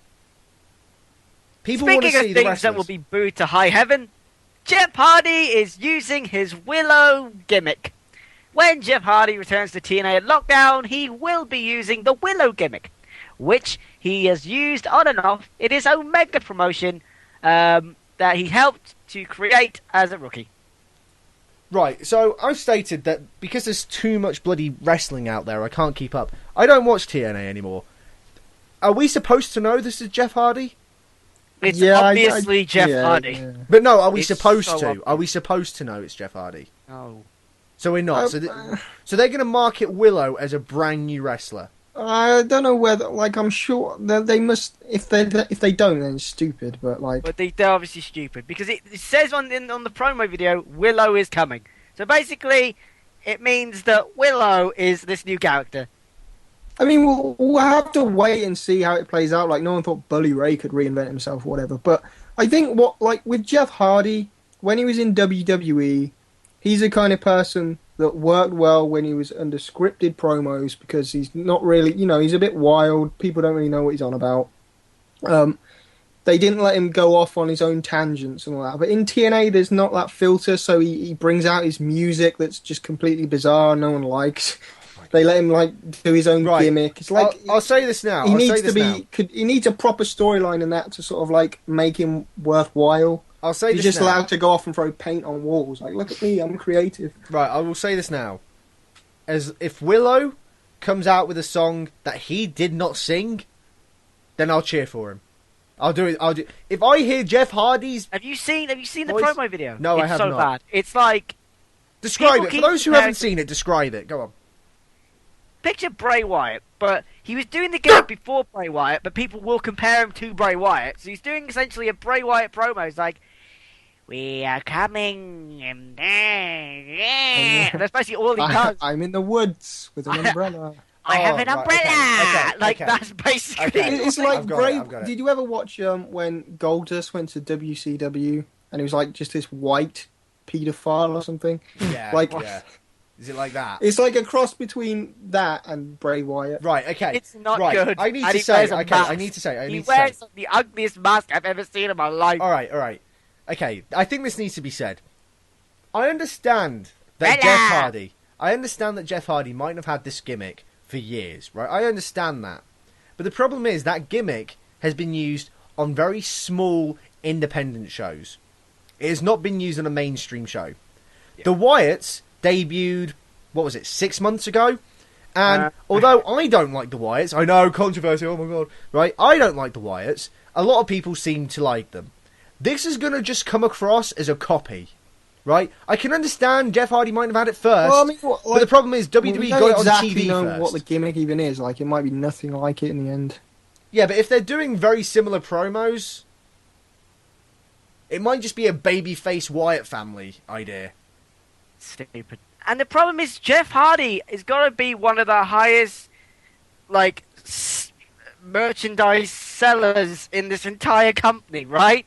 People want to see the wrestlers. Speaking of things that will be booed to high heaven, Jeff Hardy is using his Willow gimmick. When Jeff Hardy returns to TNA at Lockdown, he will be using the Willow gimmick, which he has used on and off in his Omega promotion that he helped to create as a rookie. Right, so I've stated that because there's too much bloody wrestling out there, I can't keep up. I don't watch TNA anymore. Are we supposed to know this is Jeff Hardy? It's obviously Jeff Hardy. Yeah. But no, are we supposed to? obvious. Are we supposed to know it's Jeff Hardy? No. So we're not. So they're going to market Willow as a brand new wrestler. I don't know whether, like, I'm sure that they must. If they don't, then it's stupid. But like, they're obviously stupid because it says on the promo video, Willow is coming. So basically, it means that Willow is this new character. I mean, we'll have to wait and see how it plays out. Like, no one thought Bully Ray could reinvent himself or whatever. But I think with Jeff Hardy, when he was in WWE, he's the kind of person that worked well when he was under scripted promos because he's not really, he's a bit wild. People don't really know what he's on about. They didn't let him go off on his own tangents and all that. But in TNA, there's not that filter, so he brings out his music that's just completely bizarre, no one likes. They let him do his own gimmick. It's like I'll say this now. He needs a proper storyline in that to sort of make him worthwhile. I'll say He's this just now. allowed to go off and throw paint on walls. Like, look at me, I'm creative. Right, I will say this now. As if Willow comes out with a song that he did not sing, then I'll cheer for him. I'll do it. If I hear Jeff Hardy's... Have you seen the promo video? No, I have not. It's so bad. It's like... Describe it. For those who haven't seen it, describe it. Go on. Picture Bray Wyatt, but he was doing the gimmick before Bray Wyatt, but people will compare him to Bray Wyatt. So he's doing essentially a Bray Wyatt promo. It's like, we are coming, and that's basically all he does. I'm in the woods with an umbrella. I have an umbrella! Okay. That's basically... Okay. It's like Bray... I've got it. Did you ever watch when Goldust went to WCW, and he was like just this white paedophile or something? Yeah, yeah. Is it like that? It's like a cross between that and Bray Wyatt. Right, okay. It's not I good. need And to he say... wears a Okay, mask. I need to say... He wears the ugliest mask I've ever seen in my life. All right. Okay, I think this needs to be said. I understand that Jeff Hardy might have had this gimmick for years, right? I understand that. But the problem is that gimmick has been used on very small independent shows. It has not been used on a mainstream show. Yeah. The Wyatts debuted, 6 months ago? And although I don't like the Wyatts, I know, controversy, oh my god, right? I don't like the Wyatts. A lot of people seem to like them. This is going to just come across as a copy, right? I can understand Jeff Hardy might have had it first, well, I mean, but the problem is WWE got it on TV know first. What the gimmick even is. Like, it might be nothing like it in the end. Yeah, but if they're doing very similar promos, it might just be a babyface Wyatt family idea. Stupid. And the problem is Jeff Hardy is got to be one of the highest, merchandise sellers in this entire company, right?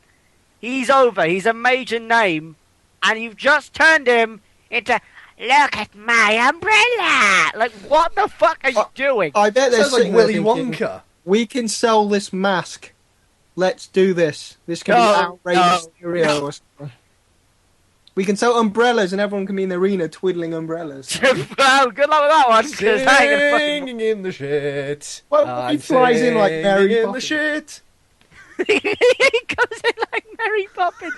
He's over. He's a major name. And you've just turned him into, look at my umbrella! Like, what the fuck are you doing? I bet they're Sounds like sitting Willy there thinking, Wonka. We can sell this mask. Let's do this. This can be outrageous stereo or something. We can sell umbrellas and everyone can be in the arena twiddling umbrellas. Well, good luck with that one. 'Cause I ain't gonna fucking... Singing in the shit. Well, he flies in like Mary in Poppins. the shit. He comes in like Mary Poppins.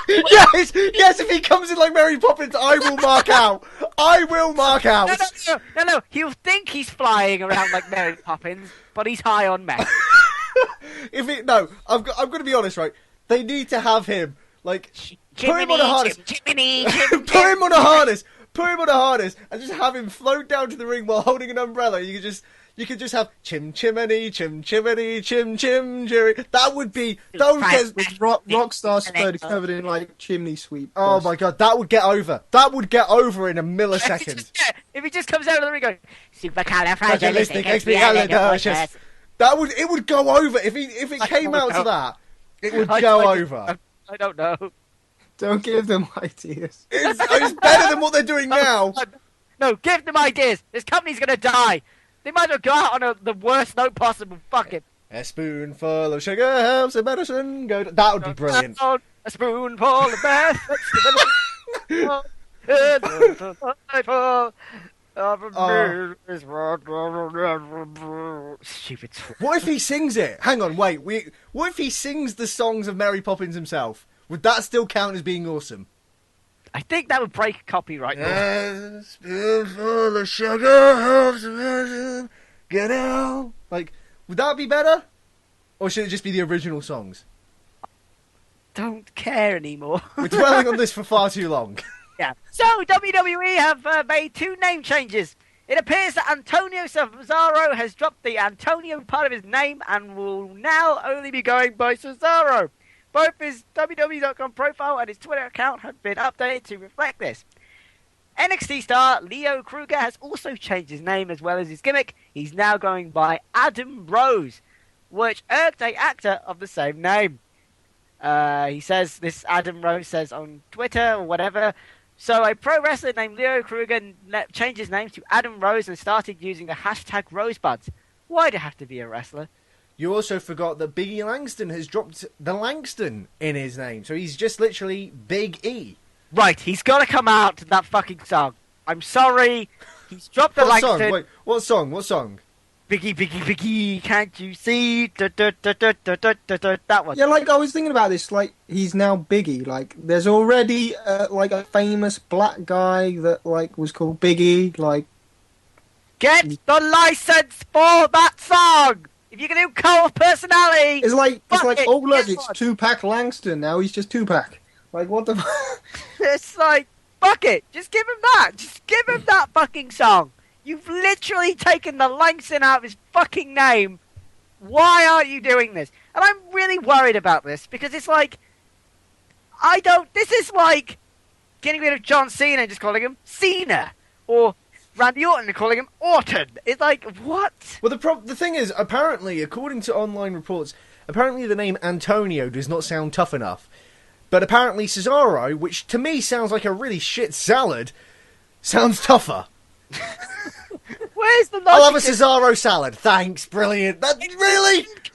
Yes, if he comes in like Mary Poppins, I will mark out. I will mark out. No. He'll think he's flying around like Mary Poppins, but he's high on meth. I'm going to be honest, right? They need to have him, like, put him on a harness. Put him on a harness. Put him on a harness and just have him float down to the ring while holding an umbrella. You could just have chim chimney, chim chimney, chim chim jerry. That would get With Rockstar Spud covered in like chimney sweep. Oh my god, that would get over. That would get over in a millisecond. If he just comes out of the ring going, supercalifragilisticexpialidocious. It would go over if it came out to that. It would go over. I don't know. Don't give them ideas. It's better than what they're doing now. No, give them ideas. This company's gonna die. They might as well go out on the worst note possible. Fuck it. A spoonful of sugar helps the medicine go. That would be brilliant. A spoonful of meth. Stupid. What if he sings it? Hang on, wait. What if he sings the songs of Mary Poppins himself? Would that still count as being awesome? I think that would break copyright. A spoonful of sugar helps the medicine get out. Like, would that be better? Or should it just be the original songs? Don't care anymore. We're dwelling on this for far too long. Yeah. So, WWE have made 2 name changes. It appears that Antonio Cesaro has dropped the Antonio part of his name and will now only be going by Cesaro. Both his WWE.com profile and his Twitter account have been updated to reflect this. NXT star Leo Kruger has also changed his name as well as his gimmick. He's now going by Adam Rose, which irked a actor of the same name. He says, this Adam Rose says on Twitter or whatever, so a pro wrestler named Leo Kruger changed his name to Adam Rose and started using the hashtag Rosebuds. Why'd it have to be a wrestler? You also forgot that Biggie Langston has dropped the Langston in his name, so he's just literally Big E. Right, he's got to come out to that fucking song. I'm sorry, he's dropped the What Langston. song? Wait, what song? What song? Biggie, Biggie, Biggie, can't you see? That one. Yeah, like I was thinking about this. Like he's now Biggie. Like there's already like a famous black guy that like was called Biggie. Like Get the license for that song. If you're gonna do Cult of Personality, it's like oh look, Guess it's what? Tupac Langston now. He's just Tupac. Like what the? It's like fuck it. Just give him that. Just give him that fucking song. You've literally taken the Langston out of his fucking name. Why aren't you doing this? And I'm really worried about this because it's like, this is like getting rid of John Cena and just calling him Cena. Or Randy Orton and calling him Orton. It's like, what? Well, the thing is, apparently, according to online reports, apparently the name Antonio does not sound tough enough. But apparently Cesaro, which to me sounds like a really shit salad, sounds tougher. Where's the logic? I'll have a Cesaro salad. Thanks, brilliant.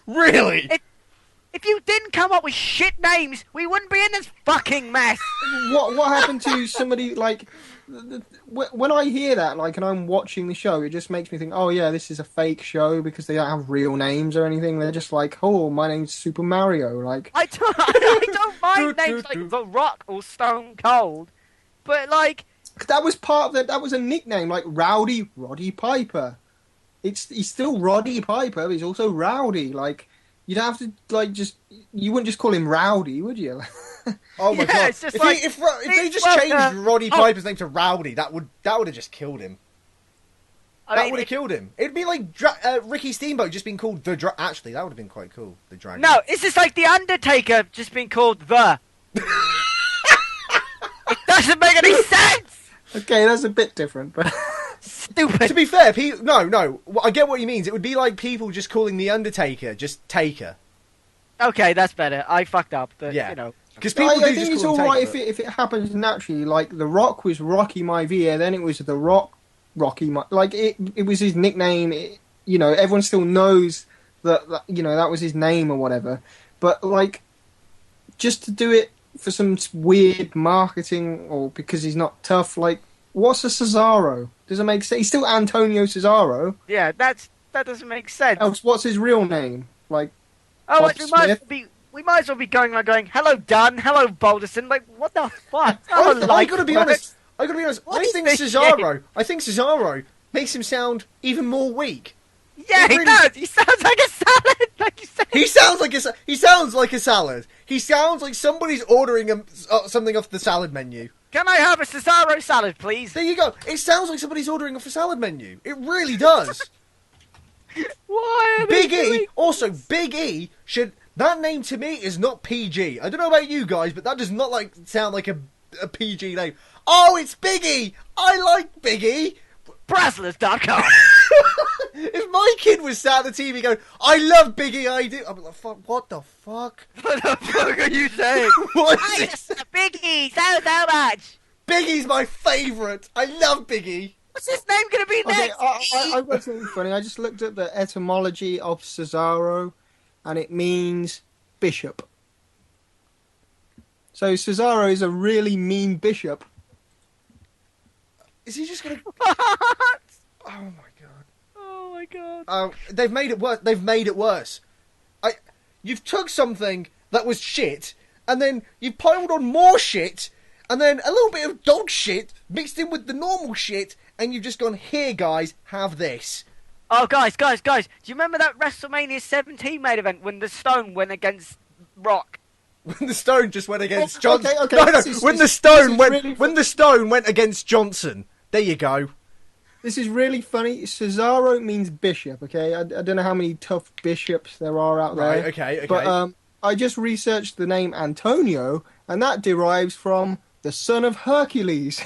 Really? If you didn't come up with shit names, we wouldn't be in this fucking mess. What happened to somebody like? When I hear that, like, and I'm watching the show, it just makes me think, oh yeah, this is a fake show because they don't have real names or anything. They're just like, oh, my name's Super Mario. Like, I don't mind names like The Rock or Stone Cold, but like. That was part of that was a nickname, like Roddy Piper. He's still Roddy Piper, but he's also Rowdy. Like, you'd have to you wouldn't just call him Rowdy, would you? Oh my god! It's just if they just changed Roddy Piper's name to Rowdy, that would have just killed him. That would have killed him. It'd be like Ricky Steamboat just being called the. Actually, that would have been quite cool. The Dragon. No, it's just like the Undertaker just being called the. It doesn't make any sense. Okay, that's a bit different, but stupid. To be fair, no, I get what he means. It would be like people just calling the Undertaker just Taker. Okay, that's better. I fucked up, but yeah. You know. Because people I think it's all right if it happens naturally. Like The Rock was Rocky Maivia, then it was The Rock Rocky. Like it was his nickname. Everyone still knows that that was his name or whatever. But like, just to do it for some weird marketing or because he's not tough, like, what's a Cesaro? Doesn't make sense. He's still Antonio Cesaro. Yeah, that doesn't make sense. Else, what's his real name? Like, Oh, Bob we might as well be going around going, hello, Dunn, hello, Balderson. Like, what the fuck? I gotta be honest. I What think is this Cesaro makes him sound even more weak. Yeah, He he really- does. He sounds like a salad, like you said. He sounds like a salad. He sounds like somebody's ordering something off the salad menu. Can I have a Cesaro salad, please? There you go. It sounds like somebody's ordering off a salad menu. It really does. Why are Big they E. doing... Also, Big E should. That name to me is not PG. I don't know about you guys, but that does not sound like a PG name. Oh, it's Big E. I like Big E. Brazzlers.com. If my kid was sat at the TV going, I love Big E, I do. I'm like, fuck, what the fuck? What the fuck are you saying? What I is it? just love Big E so much. Big E's my favourite. I love Big E. What's his name gonna be okay, next? I got something funny. I just looked at the etymology of Cesaro, and it means bishop. So Cesaro is a really mean bishop. Is he just gonna? What? Oh my god. Oh my god. They've made it worse. You've took something that was shit, and then you've piled on more shit, and then a little bit of dog shit mixed in with the normal shit, and you've just gone, here guys, have this. Oh, guys. Do you remember that WrestleMania 17 main event when the Stone went against Rock? When the Stone just went against Okay, Johnson. okay, No, this is- when this- the Stone this is went really- when the Stone went against Johnson. There you go. This is really funny. Cesaro means bishop, okay? I don't know how many tough bishops there are out there. Right, okay. But I just researched the name Antonio, and that derives from the son of Hercules.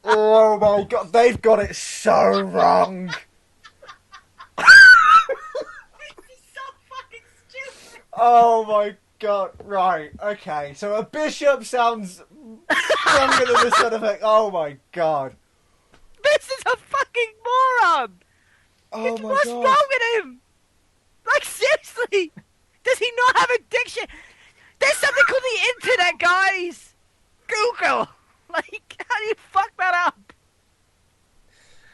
Oh my god, they've got it so wrong. Oh my god, right, okay. So a bishop sounds stronger than the son of a... Oh my god. This is a fucking moron! Oh my What's god. wrong with him? Like, seriously? Does he not have a diction? There's something called the internet, guys! Google! Like, how do you fuck that up?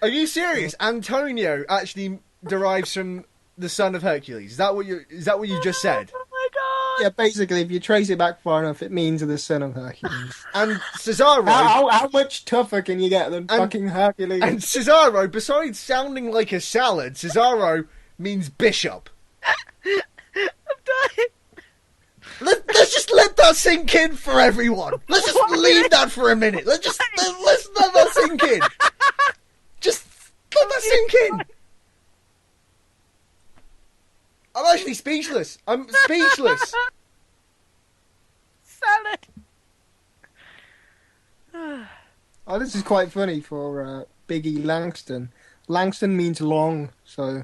Are you serious? Antonio actually derives from the son of Hercules. Is that what you just said? Oh my god! Yeah, basically, if you trace it back far enough, it means the son of Hercules. And Cesaro... How much tougher can you get than fucking Hercules? And Cesaro, besides sounding like a salad, Cesaro means bishop. I'm dying. Let's just let that sink in for everyone. Let's just leave that for a minute. Let's let that sink in. Just let that sink in. I'm actually speechless. I'm speechless. Salad. Oh, this is quite funny for Biggie Langston. Langston means long, so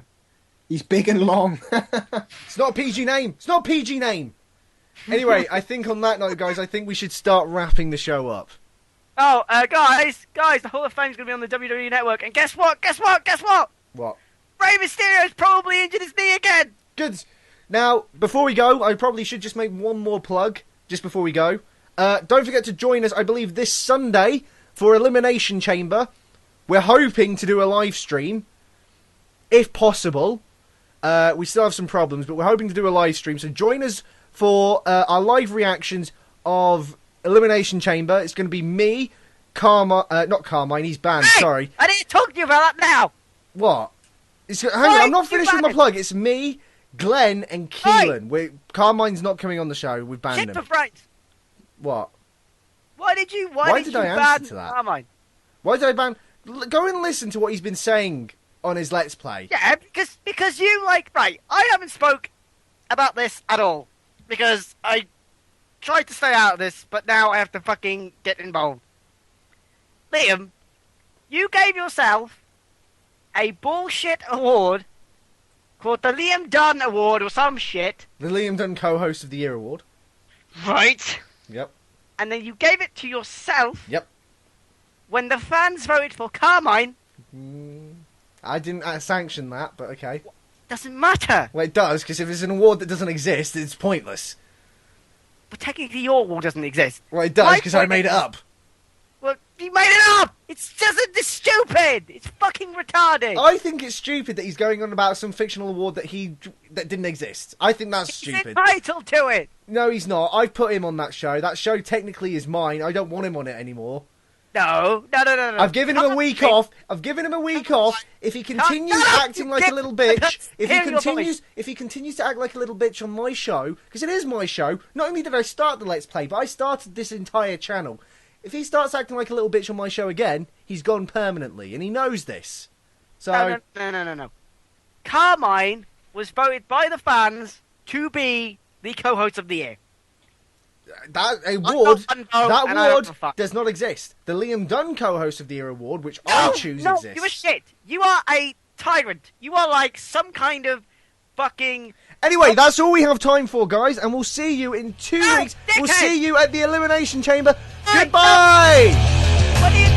he's big and long. It's not a PG name. It's not a PG name. Anyway, I think on that note, guys, I think we should start wrapping the show up. Oh, guys, the Hall of Fame's gonna be on the WWE Network, and guess what? What? Rey Mysterio's probably injured his knee again! Good. Now, before we go, I probably should just make one more plug, just before we go. Don't forget to join us, I believe, this Sunday for Elimination Chamber. We're hoping to do a live stream, if possible. We still have some problems, but we're hoping to do a live stream, so join us for our live reactions of Elimination Chamber. It's going to be me, not Carmine, he's banned, Hey, sorry. I need to talk to you about that now! What? Hang on, I'm not you finished with my banned? plug. It's me, Glenn, and Keelan. Carmine's not coming on the show. We've banned Shit him. for friends! What? Why did you did I answer ban to that? Carmine? Why did I ban... Go and listen to what he's been saying on his Let's Play. Yeah, because you, right, I haven't spoke about this at all. Because I tried to stay out of this, but now I have to fucking get involved. Liam, you gave yourself a bullshit award called the Liam Dunn Award or some shit. The Liam Dunn Co-Host of the Year Award. Right. Yep. And then you gave it to yourself. Yep. When the fans voted for Carmine. I didn't sanction that, but okay. Doesn't matter. Well, it does, because if it's an award that doesn't exist, it's pointless. But technically your award doesn't exist. Well, it does, because I made it up. Well, you made it up! It's stupid! It's fucking retarded! I think it's stupid that he's going on about some fictional award that didn't exist. I think that's He's stupid. entitled to it! No, he's not. I've put him on that show. That show technically is mine. I don't want him on it anymore. No. I've given him a week off. If he continues acting like a little bitch, if he continues to act like a little bitch on my show, because it is my show, not only did I start the Let's Play, but I started this entire channel. If he starts acting like a little bitch on my show again, he's gone permanently, and he knows this. So No. Carmine was voted by the fans to be the co-host of the year. That award does not exist. The Liam Dunn co-host of the year award, which I choose, exists. No, you are shit. You are a tyrant. You are like some kind of fucking... Anyway, that's all we have time for, guys, and we'll see you in 2 weeks. Dickhead. We'll see you at the Elimination Chamber. Goodbye! What are you